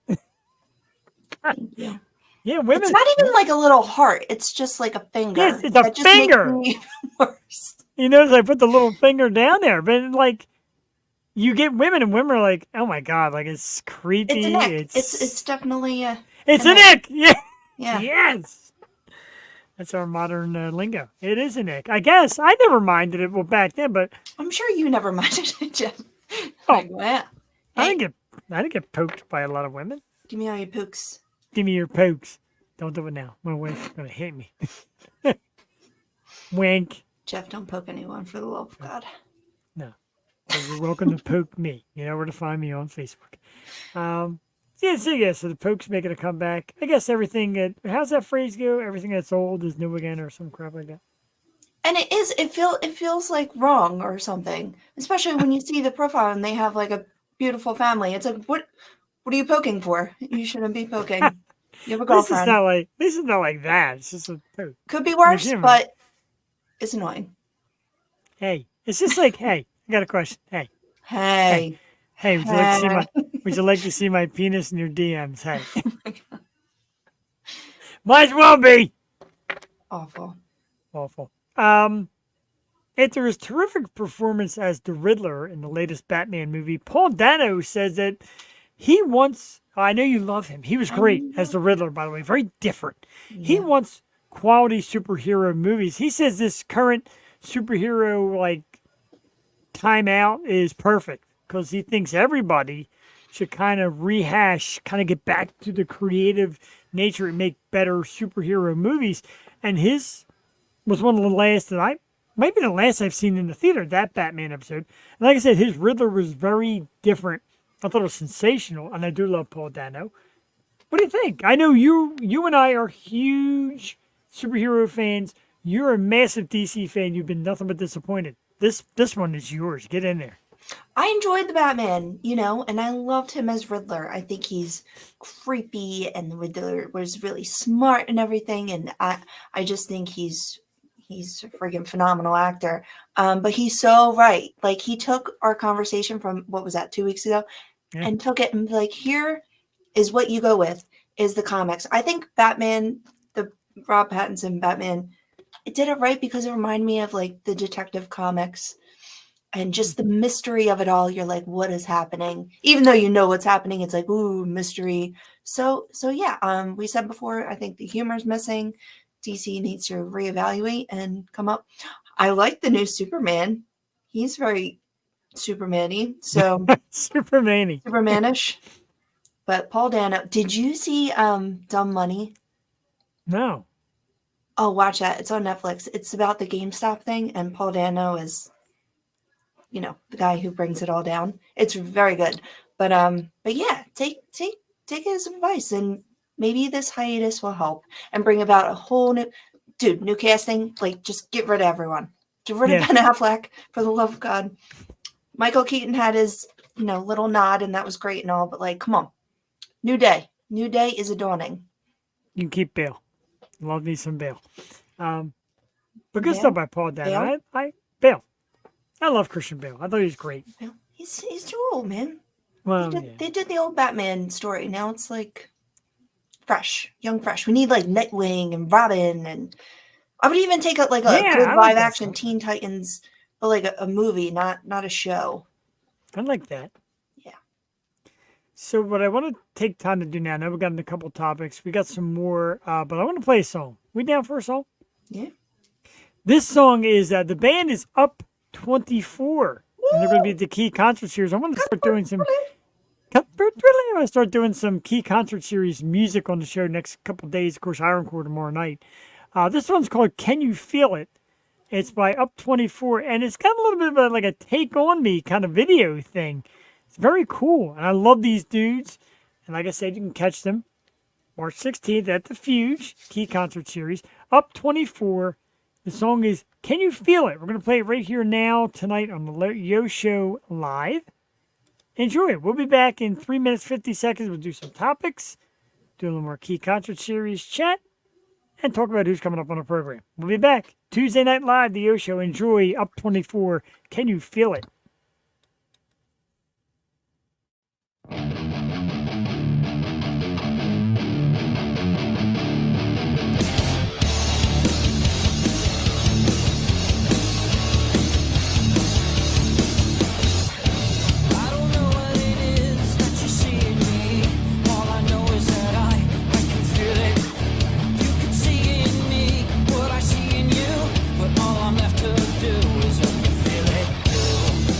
Thank you. Yeah, women. It's not even like a little heart. It's just like a finger. Yes, it's a That just makes finger. me even worse. You notice I put the little finger down there, but like, you get women, and women are like, "Oh my God!" Like, it's creepy. It's an ick. It's definitely it's an ick. Yeah. yeah. Yes. That's our modern lingo. It is an ick. I guess I never minded it. Well, back then, but I'm sure you never minded it, Jeff. Oh. Like, wow. I Hey, didn't get poked by a lot of women. give me all your pokes. Give me your pokes. Don't do it now. My wife's gonna hit me. Wink. Jeff, don't poke anyone for the love of God. No. So you're welcome to poke me. You know where to find me on Facebook. So the poke's making a comeback. I guess everything. How's that phrase go? Everything that's old is new again, or some crap like that. And it feels like wrong or something. Especially when you see the profile and they have like a beautiful family. It's like, what are you poking for? You shouldn't be poking. You have a girlfriend. This is not like that. It's just a poke. Could be worse, Legitimate. but it's annoying. Hey, it's just like, hey, I got a question. Hey, Hey. would you like to see would you like to see my penis in your DMs? Hey, might as well be. Awful. Awful. After his terrific performance as the Riddler in the latest Batman movie, Paul Dano says that he wants. I know you love him. He was great as the Riddler, by the way. Very different. He Yeah. wants quality superhero movies. He says this current superhero timeout is perfect because he thinks everybody should kind of get back to the creative nature and make better superhero movies. And his was one of the last maybe the last I've seen in the theater, that Batman episode. And like I said, his Riddler was very different. I thought it was sensational, and I do love Paul Dano. What do you think? I know you and I are huge superhero fans. You're a massive DC fan. You've been nothing but disappointed. This one is yours. Get in there. I enjoyed the Batman, and I loved him as Riddler. I think he's creepy, and the Riddler was really smart and everything. And I just think he's a friggin' phenomenal actor. But he's so right. Like, he took our conversation from, what was that, 2 weeks ago, Yeah. and took it and like, here is what you go with, is the comics. I think Batman, the Rob Pattinson Batman, it did it right because it reminded me of like the Detective Comics. And just the mystery of it all, you're like, what is happening? Even though you know what's happening, it's like, ooh, mystery. So yeah, we said before, I think the humor's missing. DC needs to reevaluate and come up. I like the new Superman. He's very Superman-y, so Superman-y. Supermanish. But Paul Dano, did you see Dumb Money? No. Oh, watch that. It's on Netflix. It's about the GameStop thing, and Paul Dano is the guy who brings it all down. It's very good. But yeah, take his advice, and maybe this hiatus will help and bring about a whole new casting. Like, just get rid of everyone. Get rid of Ben Affleck, for the love of God. Michael Keaton had his, little nod, and that was great and all, but like, come on. New day. New day is a dawning. You can keep Bale. Love me some Bale. But good Bale? stuff by Paul Dano. Bale. I love Christian Bale. I thought he was great. He's too old, man. Well, they did the old Batman story. Now it's like fresh, young, fresh. We need like Nightwing and Robin, and I would even take a good I like live that action stuff. Teen Titans, but like a movie, not a show. I like that. Yeah. So what I want to take time to do now, I know we got in a couple topics. We got some more, but I want to play a song. We down for a song? Yeah. This song is, the band is Up 24. And they're going to be at the Key Concert Series. I want to start doing some... I want to start doing some Key Concert Series music on the show next couple days. Of course, Iron Core tomorrow night. This one's called Can You Feel It? It's by Up 24, and it's got a little bit of a Take On Me kind of video thing. It's very cool, and I love these dudes. And like I said, you can catch them March 16th at the Fuge Key Concert Series. Up 24. The song is Can You Feel It? We're going to play it right here now tonight on the Yo Show Live. Enjoy it. We'll be back in 3 minutes, 50 seconds. We'll do some topics, do a little more Key Concert Series chat, and talk about who's coming up on the program. We'll be back Tuesday Night Live, the Yo Show. Enjoy Up 24. Can You Feel It? All I'm left to do is hope you feel it too.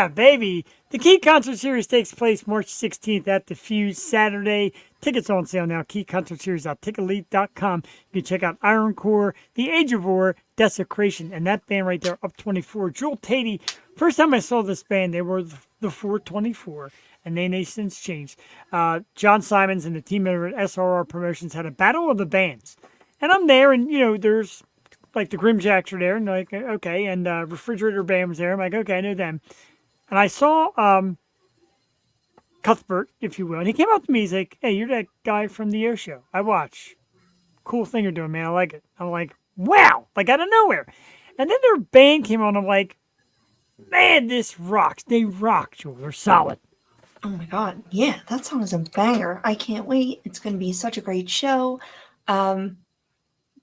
Yeah, baby. The Key Concert Series takes place March 16th at the Fuse Saturday. Tickets on sale now. KeyConcertSeries.TicketLeap.com. You can check out Iron Core, The Age of War, Desecration, and that band right there, Up 24. Jewel Tatey. First time I saw this band, they were the 424, and they since changed. John Simons and the team member at SRR Promotions had a battle of the bands. And I'm there, and, there's like the Grimjacks are there, and like, okay, and Refrigerator Band was there. I'm like, okay, I know them. And I saw Cuthbert, if you will, and he came up to me. He's like, "Hey, you're that guy from the Air Show. I watch. Cool thing you're doing, man. I like it." I'm like, "Wow!" Like out of nowhere. And then their band came on. I'm like, "Man, this rocks. They rock, Joel. They're solid." Oh my God. Yeah, that song is a banger. I can't wait. It's going to be such a great show. But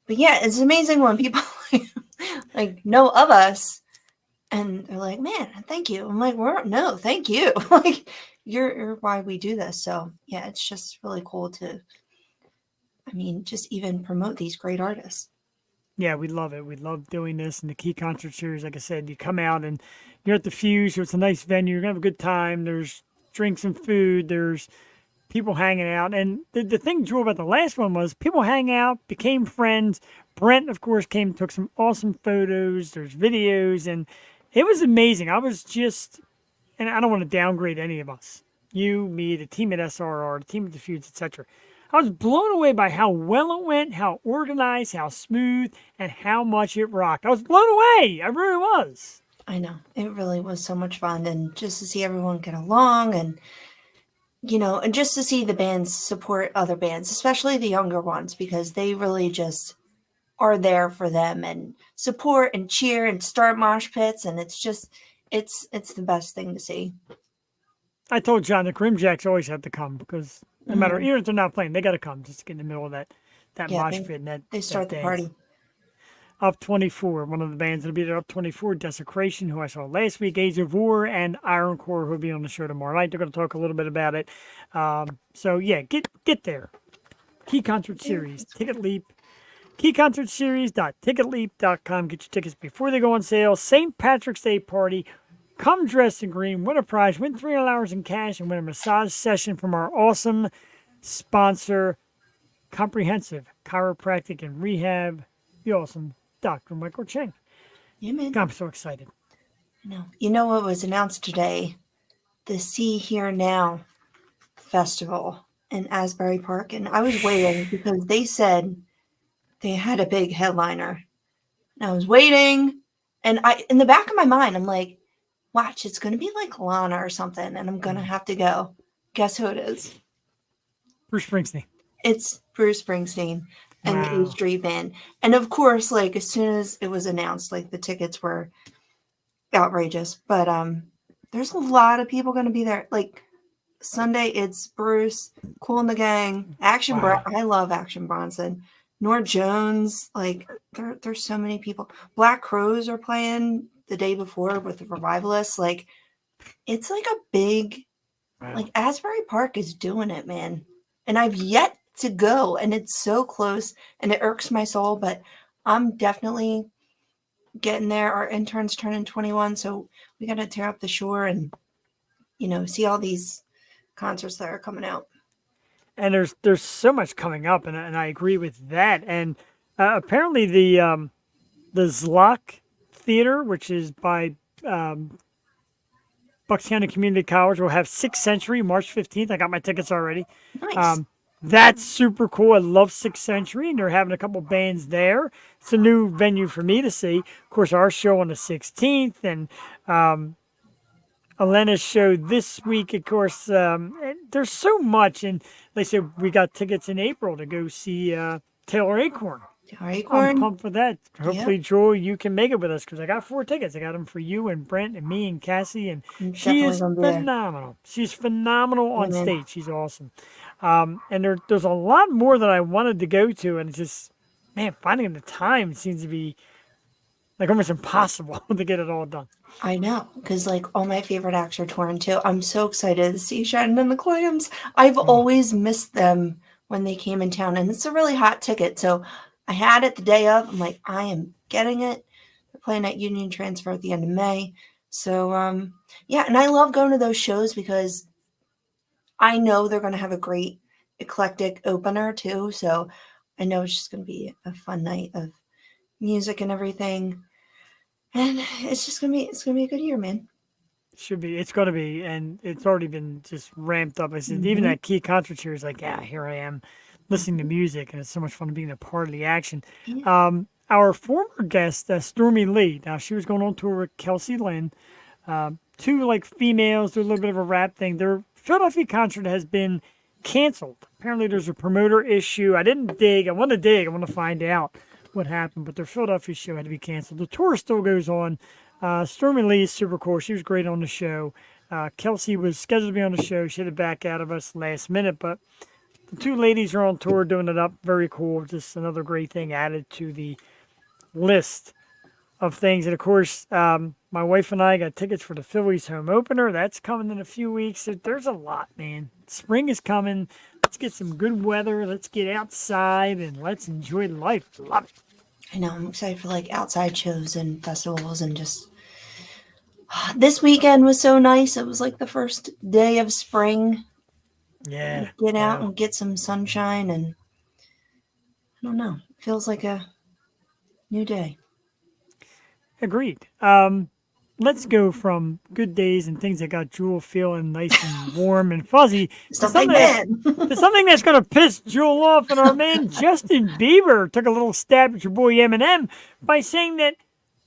yeah, it's amazing when people like know of us and they're like, "Man, thank you." I'm like, no, thank you." Like, you're why we do this. So yeah, it's just really cool to, just even promote these great artists. Yeah, we love it. We love doing this. And the Key Concert Series, like I said, you come out and you're at the Fuse. So it's a nice venue. You're going to have a good time. There's drinks and food. There's people hanging out. And the thing, Drew, about the last one was people hang out, became friends. Brent, of course, came and took some awesome photos. There's videos. And it was amazing. I was just, and I don't want to downgrade any of us. You, me, the team at SRR, the team at the Fuse, etc. I was blown away by how well it went, how organized, how smooth, and how much it rocked. I was blown away. I really was. I know. It really was so much fun. And just to see everyone get along and, and just to see the bands support other bands, especially the younger ones, because they really just are there for them and support and cheer and start mosh pits. And it's just, it's the best thing to see. I told John the Grimjacks always have to come because no matter, even if they're not playing, they got to come just to get in the middle of that mosh pit. And they start the party. Up 24, one of the bands that'll be there, Up 24, Desecration, who I saw last week, Age of War, and Iron Core, who will be on the show tomorrow night. They're going to talk a little bit about it. So, yeah, get there. Key Concert Series, Ticket Leap. KeyConcertSeries.TicketLeap.com. Get your tickets before they go on sale. St. Patrick's Day Party. Come dressed in green, win a prize, win $300 in cash, and win a massage session from our awesome sponsor, Comprehensive Chiropractic and Rehab, the awesome Dr. Michael Chang. Yeah, man. I'm so excited. I know. You know what was announced today? The See Here Now Festival in Asbury Park. And I was waiting because they said they had a big headliner. And I was waiting. And in the back of my mind, I'm like, watch, it's going to be like Lana or something. And I'm going to have to go. Guess who it is? Bruce Springsteen. It's Bruce Springsteen and the H Street Band. And of course, like as soon as it was announced, like the tickets were outrageous. But there's a lot of people going to be there. Like Sunday, it's Bruce, Cool and the Gang, Action. I love Action Bronson, Norah Jones. Like there's so many people. Black Crowes are playing the day before with the Revivalists. Like it's like a big, like Asbury Park is doing it, man. And I've yet to go, and it's so close, and it irks my soul, but I'm definitely getting there. Our intern's turning 21, so we got to tear up the shore and, see all these concerts that are coming out. And there's so much coming up, and I agree with that. And apparently the Zlock Theater, which is by Bucks County Community College, will have 6th Century March 15th. I got my tickets already. Nice. That's super cool. I love 6th Century, and they're having a couple bands there. It's a new venue for me to see. Of course, our show on the 16th, and Elena's show this week, of course. There's so much, and like I said, we got tickets in April to go see Taylor Acorn. I'm pumped for that. Hopefully, Joel, you can make it with us because I got 4 tickets. I got them for you and Brent and me and Cassie, and she is phenomenal. She's phenomenal on stage. She's awesome. And there's a lot more that I wanted to go to, and it's just, man, finding the time seems to be like almost impossible to get it all done. I know, because like all my favorite acts are touring too. I'm so excited to see Shannon and the Clams. I've always missed them when they came in town, and it's a really hot ticket. So I had it the day of. I'm like, I am getting it. They're playing at Union Transfer at the end of May. So yeah, and I love going to those shows because I know they're going to have a great eclectic opener too. So I know it's just going to be a fun night of music and everything. And it's gonna be a good year, man. Should be. It's going to be, and it's already been just ramped up. I said even Mm-hmm. that key concert cheer is like, yeah, here I am, listening to music, and it's so much fun being a part of the action. Yeah. Our former guest, Stormy Lee. Now she was going on tour with Kelsey Lynn. Two like females do a little bit of a rap thing. Their Philadelphia concert has been canceled. Apparently, there's a promoter issue. I didn't dig. I want to dig. I want to find out what happened. But their Philadelphia show had to be canceled. The tour still goes on. Stormy Lee is super cool. She was great on the show. Kelsey was scheduled to be on the show. She had to back out of us last minute, but the two ladies are on tour doing it up. Very cool. Just another great thing added to the list of things. And of course, my wife and I got tickets for the Phillies home opener. That's coming in a few weeks. There's a lot, man. Spring is coming. Let's get some good weather. Let's get outside and let's enjoy life. Love it. I know. I'm excited for like outside shows and festivals and just this weekend was so nice. It was like the first day of spring. Yeah. Get out Wow. and get some sunshine and I don't know. It feels like a new day. Agreed. Let's go from good days and things that got Jewel feeling nice and warm and fuzzy to Something something bad. to something that's going to piss Jewel off. And our man Justin Bieber took a little stab at your boy Eminem by saying that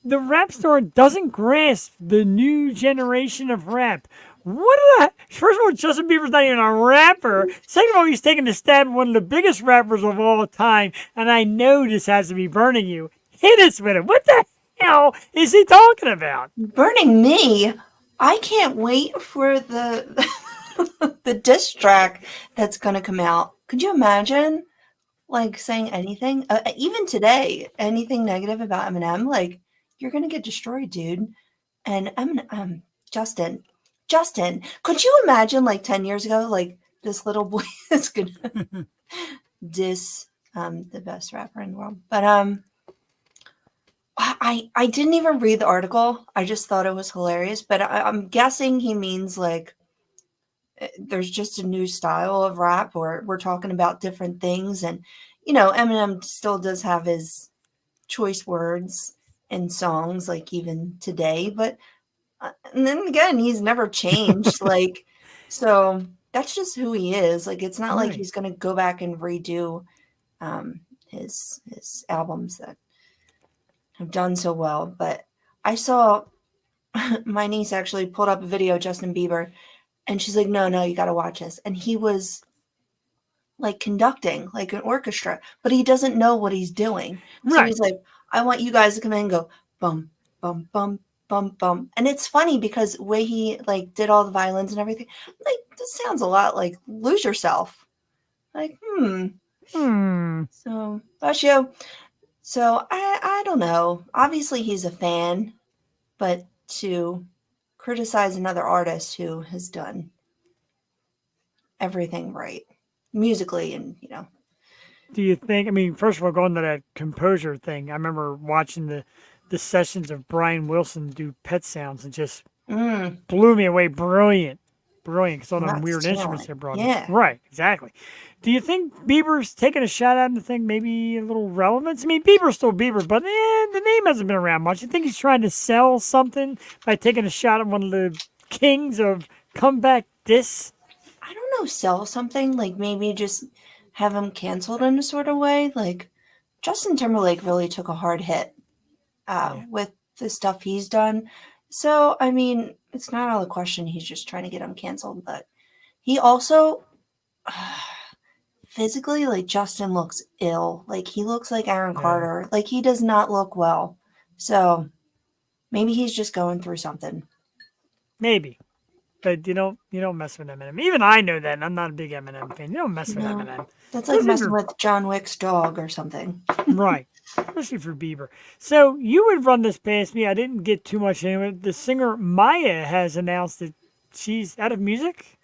the rap star doesn't grasp the new generation of rap. What the? First of all, Justin Bieber's not even a rapper. Second of all, he's taking a stab at one of the biggest rappers of all time. And I know this has to be burning you. Hit us with it. What the hell is he talking about? Burning me. I can't wait for the the diss track that's gonna come out. Could you imagine like saying anything, even today, anything negative about Eminem? Like you're gonna get destroyed, dude. And Eminem, Justin, could you imagine like 10 years ago, like this little boy is gonna diss the best rapper in the world? But I didn't even read the article. I just thought it was hilarious. But I'm guessing he means like there's just a new style of rap, or we're talking about different things. And Eminem still does have his choice words in songs, like even today. But and then again, he's never changed. Like, so that's just who he is. Like, it's not like Right. he's gonna go back and redo his albums that have done so well. But I saw my niece actually pulled up a video of Justin Bieber, and she's like, no, you got to watch this. And he was like conducting like an orchestra, but he doesn't know what he's doing. So Right. he's like, I want you guys to come in and go bum, bum, bum, bum, bum. And it's funny because the way he like did all the violins and everything, like this sounds a lot like Lose Yourself. Like, So that's you. So I don't know. Obviously he's a fan, but to criticize another artist who has done everything right musically and Do you think? I mean, first of all, going to that composer thing, I remember watching the sessions of Brian Wilson do Pet Sounds and just blew me away. Brilliant, because all them that's weird instruments talent. they brought Yeah. in. Right, exactly. Do you think Bieber's taking a shot at the thing? Maybe a little relevance. I mean, Bieber's still Bieber, but the name hasn't been around much. You think he's trying to sell something by taking a shot at one of the kings of comeback diss? I don't know, sell something, like maybe just have him canceled in a sort of way. Like Justin Timberlake really took a hard hit Yeah. with the stuff he's done. So, I mean, it's not out of the question he's just trying to get him canceled, but he also physically, like Justin looks ill. Like he looks like Aaron Yeah. Carter. Like he does not look well. So maybe he's just going through something. Maybe. But you don't mess with Eminem. Even I know that, and I'm not a big Eminem fan. You don't mess with No. Eminem. That's like Especially messing for- with John Wick's dog or something. Right. Especially for Bieber. So you would run this past me. I didn't get too much into it. The singer Maya has announced that she's out of music.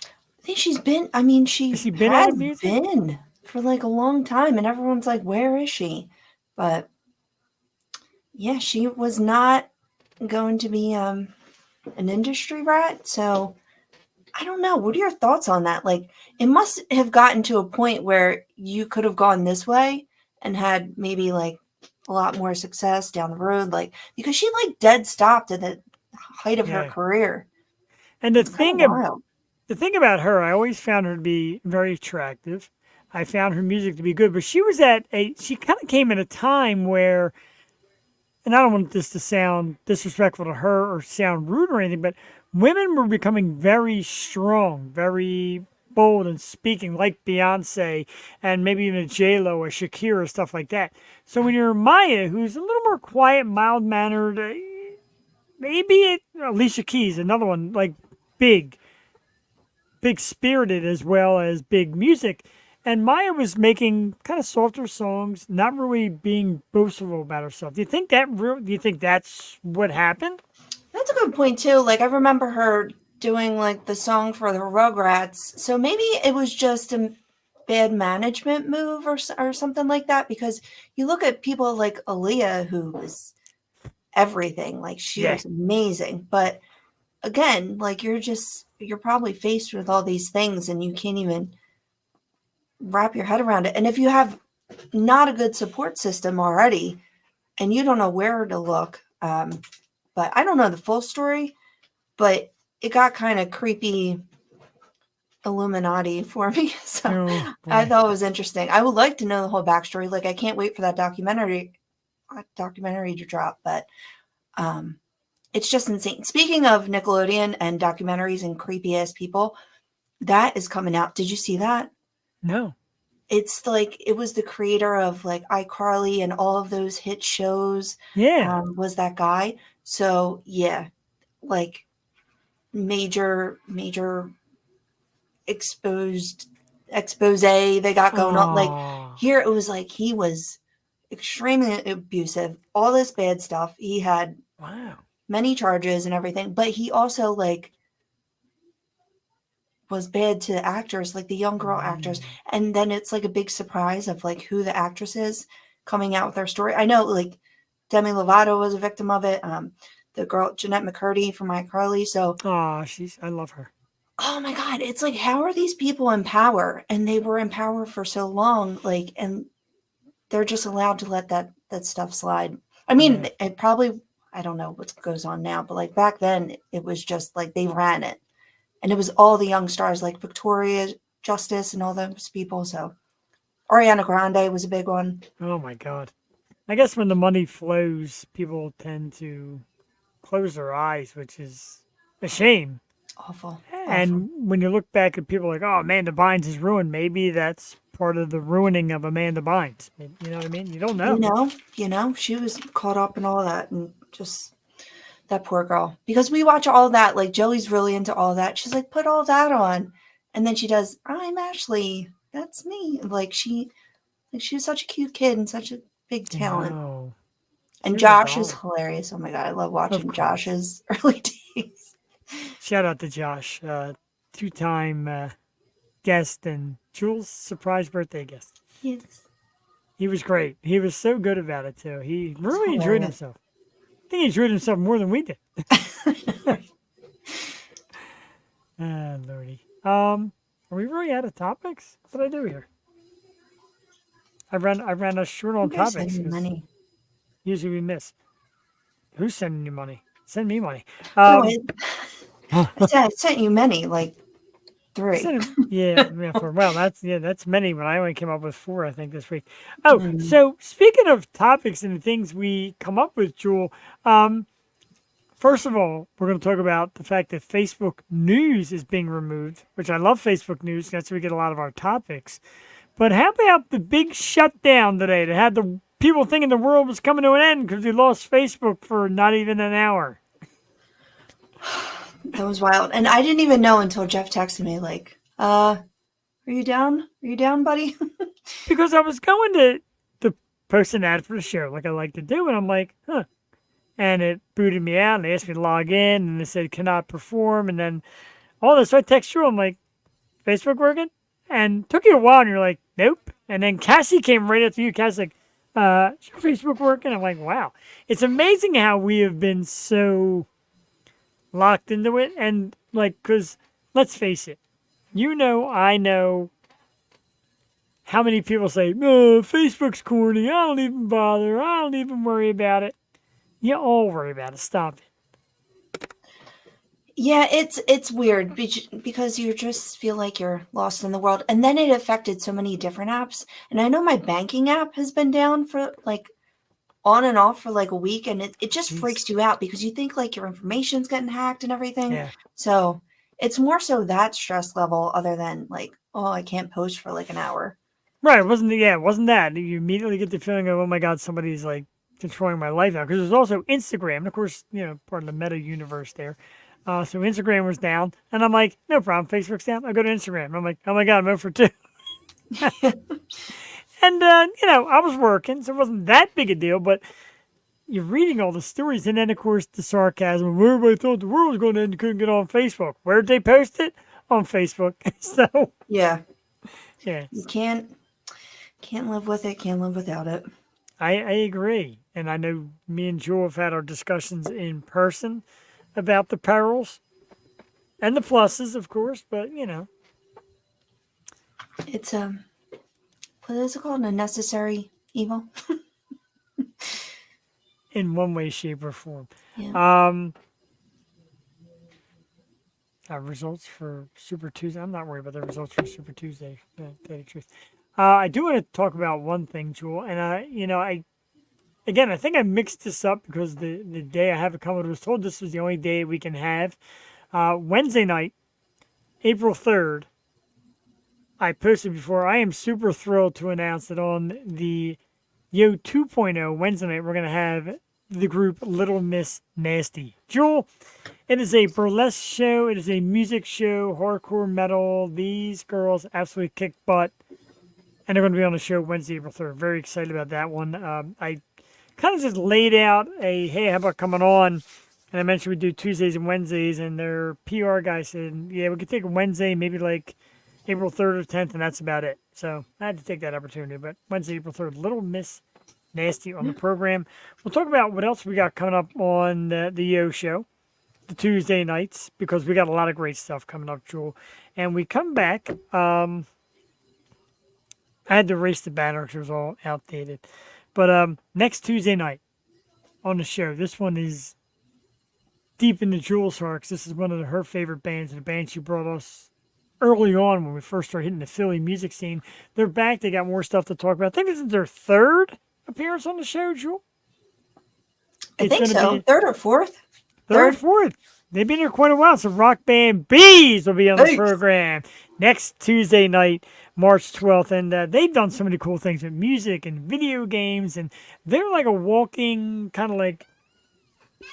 I think she's been, I mean, she Has she been out of has music? been for like a long time, and everyone's like, where is she? But yeah, she was not going to be an industry rat. So I don't know. What are your thoughts on that? Like, it must have gotten to a point where you could have gone this way and had maybe like a lot more success down the road. Like, because she like dead stopped at the height of her Yeah. career. And the It's kind of thing wild. the thing about her, I always found her to be very attractive. I found her music to be good, but she kind of came at a time where, and I don't want this to sound disrespectful to her or sound rude or anything, but women were becoming very strong, very bold and speaking like Beyonce and maybe even a J-Lo or Shakira, stuff like that. So when you're Maya, who's a little more quiet, mild-mannered, Alicia Keys, another one, like big, big spirited as well as big music. And Maya was making kind of softer songs, not really being boastful about herself. Do you think that's what happened? That's a good point too. Like I remember her doing like the song for the Rugrats. So maybe it was just a bad management move or something like that. Because you look at people like Aaliyah, who was everything. Like she Yeah. was amazing. But again, like you're probably faced with all these things and you can't even wrap your head around it. And if you have not a good support system already and you don't know where to look, but I don't know the full story, but it got kind of creepy Illuminati for me. So Oh I boy. thought it was interesting. I would like to know the whole backstory. Like I can't wait for that documentary to drop, but it's just insane. Speaking of Nickelodeon and documentaries and creepy ass people, that is coming out. Did you see that? No. It's like it was the creator of like iCarly and all of those hit shows. Yeah. Was that guy? So yeah, like major expose they got going on. Like Oh. here it was like he was extremely abusive, all this bad stuff. He had Wow. many charges and everything, but he also like was bad to actors, like the young girl actors. Mm. And then it's like a big surprise of like who the actress is coming out with their story. I know like Demi Lovato was a victim of it. The girl Jeanette McCurdy from iCarly. So Oh, I love her. oh my God, it's like, how are these people in power? And they were in power for so long, like, and they're just allowed to let that stuff slide. I mean, Yeah. it probably, I don't know what goes on now, but like back then, it was just like they ran it, and it was all the young stars like Victoria Justice and all those people. So Ariana Grande was a big one. Oh my God. I guess when the money flows, people tend to close their eyes, which is a shame. Awful, awful. And when you look back at people like, oh, Amanda Bynes is ruined, maybe that's part of the ruining of Amanda Bynes. You know what I mean? You don't know. She was caught up in all that, and just that poor girl. Because we watch all that, like Joey's really into all that. She's like, put all that on, and then she does. I'm Ashley. That's me. Like she was such a cute kid and such a big I talent. know. And She was a Josh is doll. hilarious. Oh my God, I love Of watching course. Josh's early days. Shout out to Josh, two-time guest and Jules' surprise birthday guest. Yes, He was great. He was so good about it too. He it's really enjoyed hilarious. himself. I think he enjoyed himself more than we did. Ah, Lordy. Are we really out of topics? What did I do here? I ran us short on You guys send topics me because money. usually we miss. Who's sending you money? Send me money. No, I sent you many, like 3. That's many, but I only came up with 4, I think, this week. Oh, Mm. so speaking of topics and things we come up with, Jewel, first of all, we're going to talk about the fact that Facebook News is being removed, which I love Facebook News. That's where we get a lot of our topics. But how about the big shutdown today that had the people thinking the world was coming to an end because we lost Facebook for not even an hour? That was wild. And I didn't even know until Jeff texted me, like, are you down? Are you down, buddy? Because I was going to post an ad for the show like I like to do, and I'm like, huh. And it booted me out, and they asked me to log in, and they said cannot perform, and then all this. So I text you, I'm like, Facebook working? And it took you a while, and you're like, nope. And then Cassie came right after you. Cassie's like, Is your Facebook working? I'm like, wow. It's amazing how we have been so locked into it. And like, because let's face it, I know how many people say, Facebook's corny. I don't even bother. I don't even worry about it. You all worry about it. Stop it. Yeah, it's weird because you just feel like you're lost in the world. And then it affected so many different apps. And I know my banking app has been down for like on and off for like a week, and it just Jeez. freaks you out because you think like your information's getting hacked and everything. Yeah. So it's more so that stress level other than like, oh, I can't post for like an hour. Right. It wasn't that. You immediately get the feeling of, oh my God, somebody's like controlling my life now. Because there's also Instagram. And of course, part of the meta universe there. So Instagram was down. And I'm like, no problem. Facebook's down. I go to Instagram. I'm like, oh my God, I'm 0 for 2. And, I was working, so it wasn't that big a deal. But you're reading all the stories. And then, of course, the sarcasm. Everybody thought the world was going to end and couldn't get on Facebook. Where'd they post it? On Facebook. So, Yeah. yeah. You can't live with it, can't live without it. I agree. And I know me and Jewel have had our discussions in person about the perils and the pluses, of course, but It's what is it called? A necessary evil. in one way, shape, or form. Yeah. Results for Super Tuesday. I'm not worried about the results for Super Tuesday, to tell you the truth. I do want to talk about one thing, Jewel, and I think I mixed this up because the day I have it coming, I was told this was the only day we can have. Wednesday night, April 3rd, I posted before. I am super thrilled to announce that on the Yo 2.0 Wednesday night, we're going to have the group Little Miss Nasty. Jewel, it is a burlesque show. It is a music show, hardcore metal. These girls absolutely kick butt. And they're going to be on the show Wednesday, April 3rd. Very excited about that one. I kind of just laid out hey, how about coming on? And I mentioned we do Tuesdays and Wednesdays, and their PR guy said, yeah, we could take a Wednesday, maybe like April 3rd or 10th, and that's about it. So I had to take that opportunity. But Wednesday, April 3rd, Little Miss Nasty on the program. We'll talk about what else we got coming up on the Yo show, the Tuesday nights, because we got a lot of great stuff coming up, Jewel. And we come back. I had to erase the banner because it was all outdated. But next Tuesday night on the show, this one is deep into Jewel's heart. 'Cause this is one of her favorite bands, and the band she brought us early on when we first started hitting the Philly music scene. They're back. They got more stuff to talk about. I think this is their third appearance on the show, Jewel. I think so. Third or fourth? Third, fourth. They've been here quite a while. So rock band Bees will be on the program next Tuesday night, March 12th. And they've done so many cool things with music and video games. And they're like a walking kind of like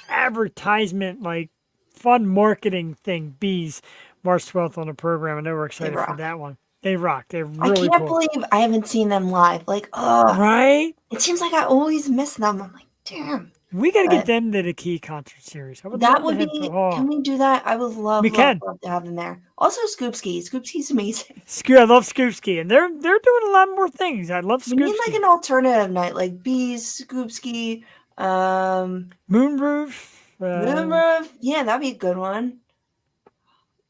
advertisement, like fun marketing thing. Bees, March 12th on the program. I know we're excited for that one. They rock. They're really cool. I can't believe I haven't seen them live. Like, oh. Right? It seems like I always miss them. I'm like, damn. We got to get them to the Key concert series. That would be. Can we do that? I would love to have them there. Also, Scoopski. Scoopski's amazing. I love Scoopski, and they're doing a lot more things. I love Scoopski. We need like an alternative night, like Bees, Scoopski, Moonroof. Moonroof. Yeah, that'd be a good one.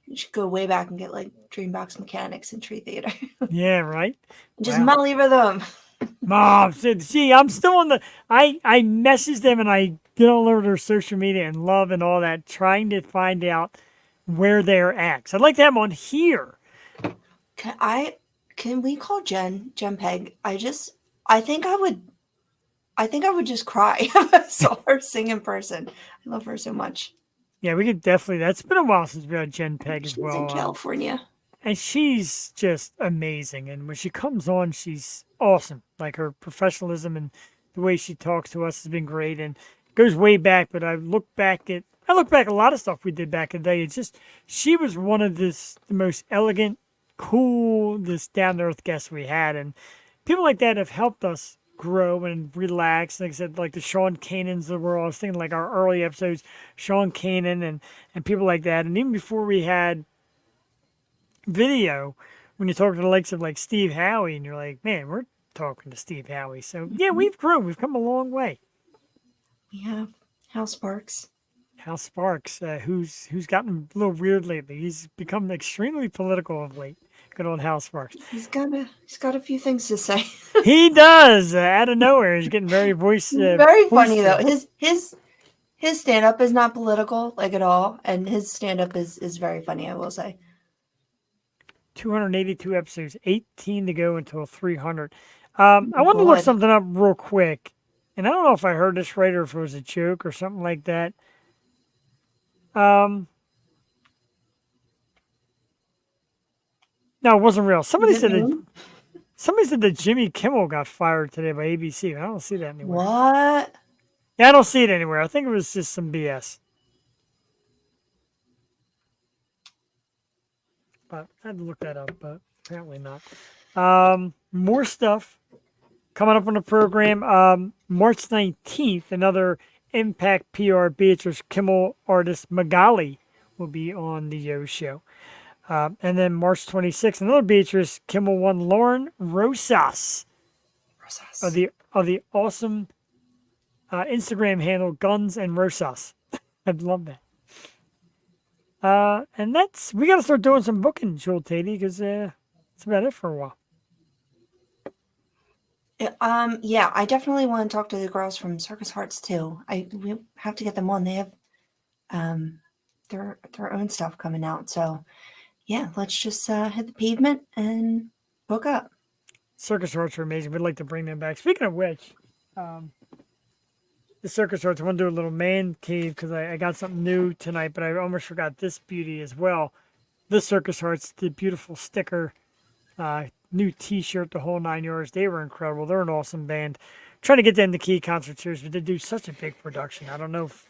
You should go way back and get like Dreambox Mechanics and Tree Theater. Yeah, right. Just Molly Rhythm. Mom, see, I'm still on the. I message them and I get all over their social media and love and all that, trying to find out where they're at. So I'd like to have them on here. Can we call Jen Peg? I think I would just cry if I saw her sing in person. I love her so much. Yeah, we could definitely. That's been a while since we had Jen Peg as well. She's in California. And she's just amazing. And when she comes on, she's awesome. Like her professionalism and the way she talks to us has been great. And it goes way back. But I look back at a lot of stuff we did back in the day. It's just, she was one of the most elegant, cool, this down-to-earth guests we had. And people like that have helped us grow and relax. Like I said, like the Sean Kanans of the world. I was thinking like our early episodes, Sean Kanan and people like that. And even before we had video, when you talk to the likes of like Steve Howie, and you're like, man, we're talking to Steve Howie. So yeah, we've grown. We've come a long way. We have Hal Sparks. Hal Sparks, who's gotten a little weird lately. He's become extremely political of late. Good old Hal Sparks. He's got a few things to say. He does out of nowhere. He's getting very Very funny though. boisterous. His stand up is not political like at all, and his stand up is very funny. I will say. 282 episodes, 18 to go until 300. I want to look God. something up real quick, and I don't know if I heard this right or if it was a joke or something like that. No, it wasn't real. Somebody Is it said me? that Jimmy Kimmel got fired today by ABC. I don't see that anywhere. What? Yeah, I don't see it anywhere. I think it was just some BS. But I had to look that up, but apparently not. More stuff coming up on the program. March 19th, another Impact PR Beatrice Kimmel artist Magali will be on the Yo Show. And then March 26th, another Beatrice Kimmel one, Lauren Rosas of the awesome Instagram handle Guns and Rosas. I'd love that. And we got to start doing some booking, Jewel Tatey, because that's about it for a while. Yeah, I definitely want to talk to the girls from Circus Hearts too. We have to get them on. They have their own stuff coming out. So yeah, let's just hit the pavement and book up. Circus Hearts are amazing. We'd like to bring them back. Speaking of which, the Circus Hearts, I want to do a little man cave because I got something new tonight, but I almost forgot this beauty as well. The Circus Hearts, the beautiful sticker, new T-shirt, the whole 9 yards. They were incredible. They're an awesome band. Trying to get them to Key Concert Series, but they do such a big production. I don't know if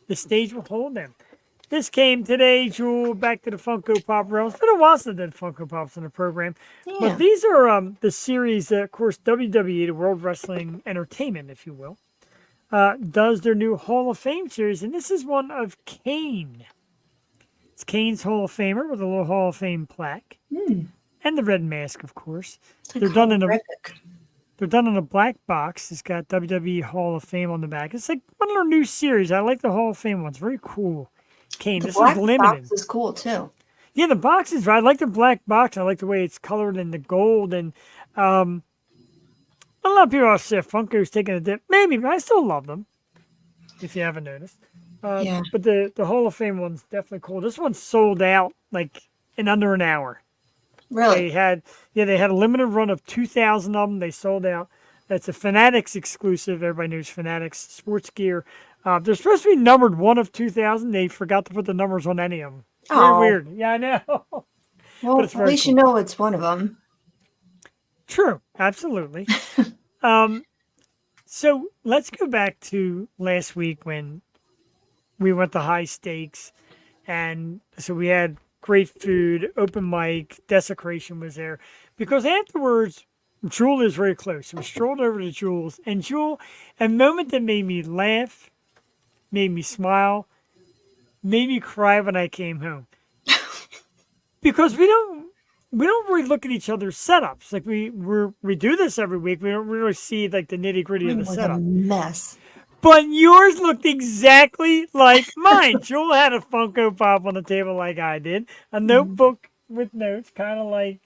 the stage will hold them. This came today, Jewel, back to the Funko Pop realm. It's been a while since I did Funko Pops in the program. Yeah. But these are the series that, of course, WWE, the World Wrestling Entertainment, if you will, does their new Hall of Fame series. And this is one of Kane. It's Kane's Hall of Famer with a little Hall of Fame plaque. And the red mask, of course. They're done in a black box. It's got WWE Hall of Fame on the back. It's like one of their new series. I like the Hall of Fame ones. Very cool. Kane, this is limited. Box is cool too. Yeah, the box is right. I like the black box. I like the way it's colored in the gold. And a lot of people are say Funko's taking a dip. Maybe, but I still love them. If you haven't noticed. Yeah. But the Hall of Fame one's definitely cool. This one's sold out like in under an hour. Really? They had a limited run of 2,000 of them. They sold out. That's a Fanatics exclusive. Everybody knows Fanatics sports gear. They're supposed to be numbered 1 of 2,000. They forgot to put the numbers on any of them. Very Oh. weird. Yeah, I know. Well, it's at very least cool. you know it's one of them. True. Absolutely. So let's go back to last week when we went to High Stakes. And so we had great food, open mic, Desecration was there. Because afterwards, Jewel is very close. So we strolled over to Jewel's. And Jewel, a moment that made me laugh, made me smile, made me cry when I came home. Because we don't really look at each other's setups. Like we do this every week. We don't really see like the nitty gritty of the Like setup. a mess. But yours looked exactly like mine. Jewel had a Funko Pop on the table like I did. A notebook with notes, kind of like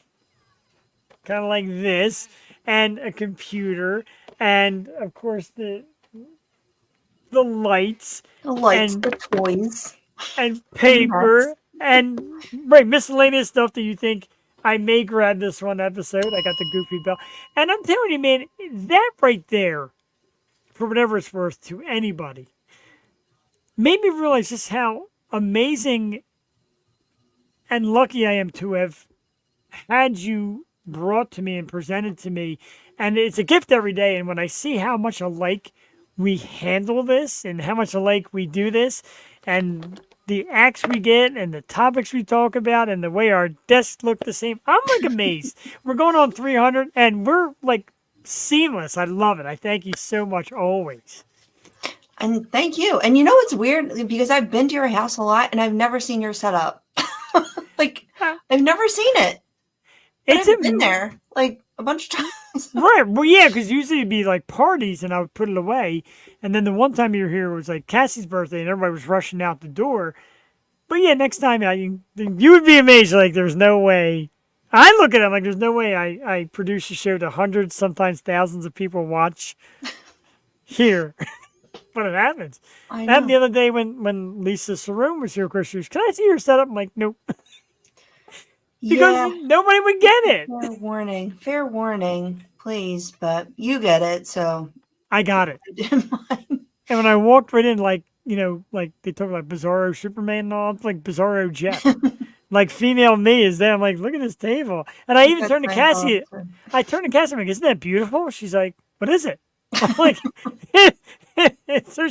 this, and a computer, and of course the lights, The lights, and the toys. and paper, and miscellaneous stuff that you think I may grab this one episode. I got the Goofy Bell, and I'm telling you, man, that right there, for whatever it's worth to anybody, made me realize just how amazing and lucky I am to have had you brought to me and presented to me. And it's a gift every day. And when I see how much alike we handle this and how much alike we do this and the acts we get and the topics we talk about and the way our desks look the same, I'm like amazed. We're going on 300 and we're like seamless. I love it. I thank you so much always. And thank you. And you know what's weird? Because I've been to your house a lot and I've never seen your setup. Like, I've never seen it. And It's I've been there like a bunch of times. Right. Well, yeah, because usually it'd be like parties and I would put it away. And then the one time you were here was like Cassie's birthday and everybody was rushing out the door. But yeah, next time you would be amazed. Like, there's no way. I look at it like, there's no way I produce a show that hundreds, sometimes thousands of people watch here. But it happens. I And the know. other day when Lisa Saroon was here, of course, she was, can I see your setup? I'm like, nope. Because Yeah. nobody would get it. Fair warning, please. But you get it, so I got it. I didn't mind. And when I walked right in, like, like they talk about Bizarro Superman and all, it's like Bizarro Jeff. Like, female me is there. I'm like, look at this table. And I even That's turned to my Cassie. fault. I turned to Cassie. I'm like, isn't that beautiful? She's like, what is it? I'm like, it's her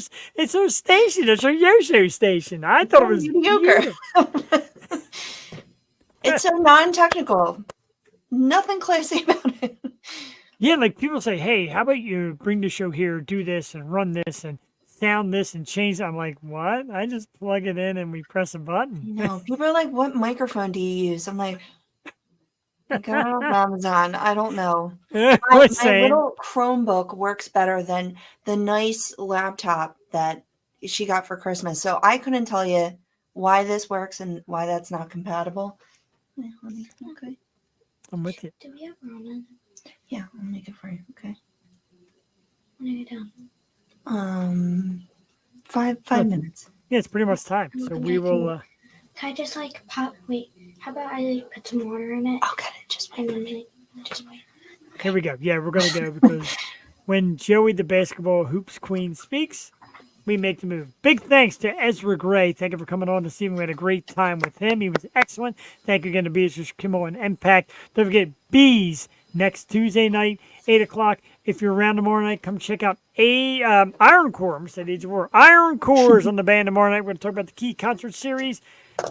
station. It's her Yosho station. I thought it was mediocre. beautiful. It's so non-technical. Nothing classy about it. Yeah, like people say, hey, how about you bring the show here, do this, and run this, and sound this, and change it. I'm like, what? I just plug it in and we press a button. People are like, what microphone do you use? I'm like go on Amazon. I don't know. My little Chromebook works better than the nice laptop that she got for Christmas. So I couldn't tell you why this works and why that's not compatible. Yeah, honey. Okay. I'm with you. Do we have ramen? Yeah, I'll make it for you. Okay. When are you down? 5 minutes. Yeah, it's pretty much time. So we will. Can I just like pop? Wait, how about I like put some water in it? I'll get it. Just wait. And then just wait. Here we go. Yeah, we're going to go because when Joey the basketball hoops queen speaks, we make the move. Big thanks to Ezra Grey. Thank you for coming on this evening. We had a great time with him. He was excellent. Thank you again to Beatrice Kimmel and Impact. Don't forget Bees next Tuesday night, 8 o'clock. If you're around tomorrow night, come check out Iron Core. I'm saying Age of War. Iron Core is on the band tomorrow night. We're going to talk about the Key Concert Series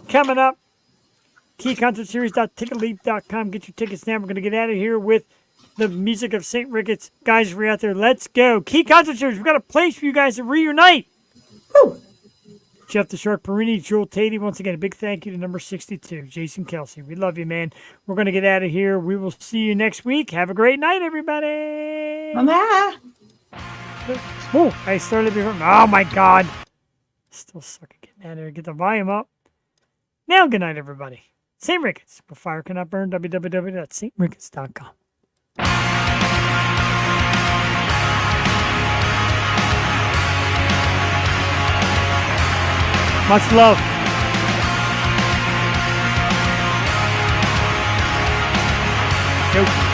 coming up. KeyConcertSeries.ticketleap.com. Get your tickets now. We're going to get out of here with the music of St. Ricketts. Guys, if you're out there, let's go. Key Concert Series. We've got a place for you guys to reunite. Woo! Jeff the Shark Perini, Joel Tatey. Once again, a big thank you to number 62, Jason Kelsey. We love you, man. We're going to get out of here. We will see you next week. Have a great night, everybody. Mama. Oh, I started before. Oh, my God. Still suck at getting out of here. Get the volume up. Now, good night, everybody. St. Ricketts. Where fire cannot burn. www.stricketts.com. Much love. Go.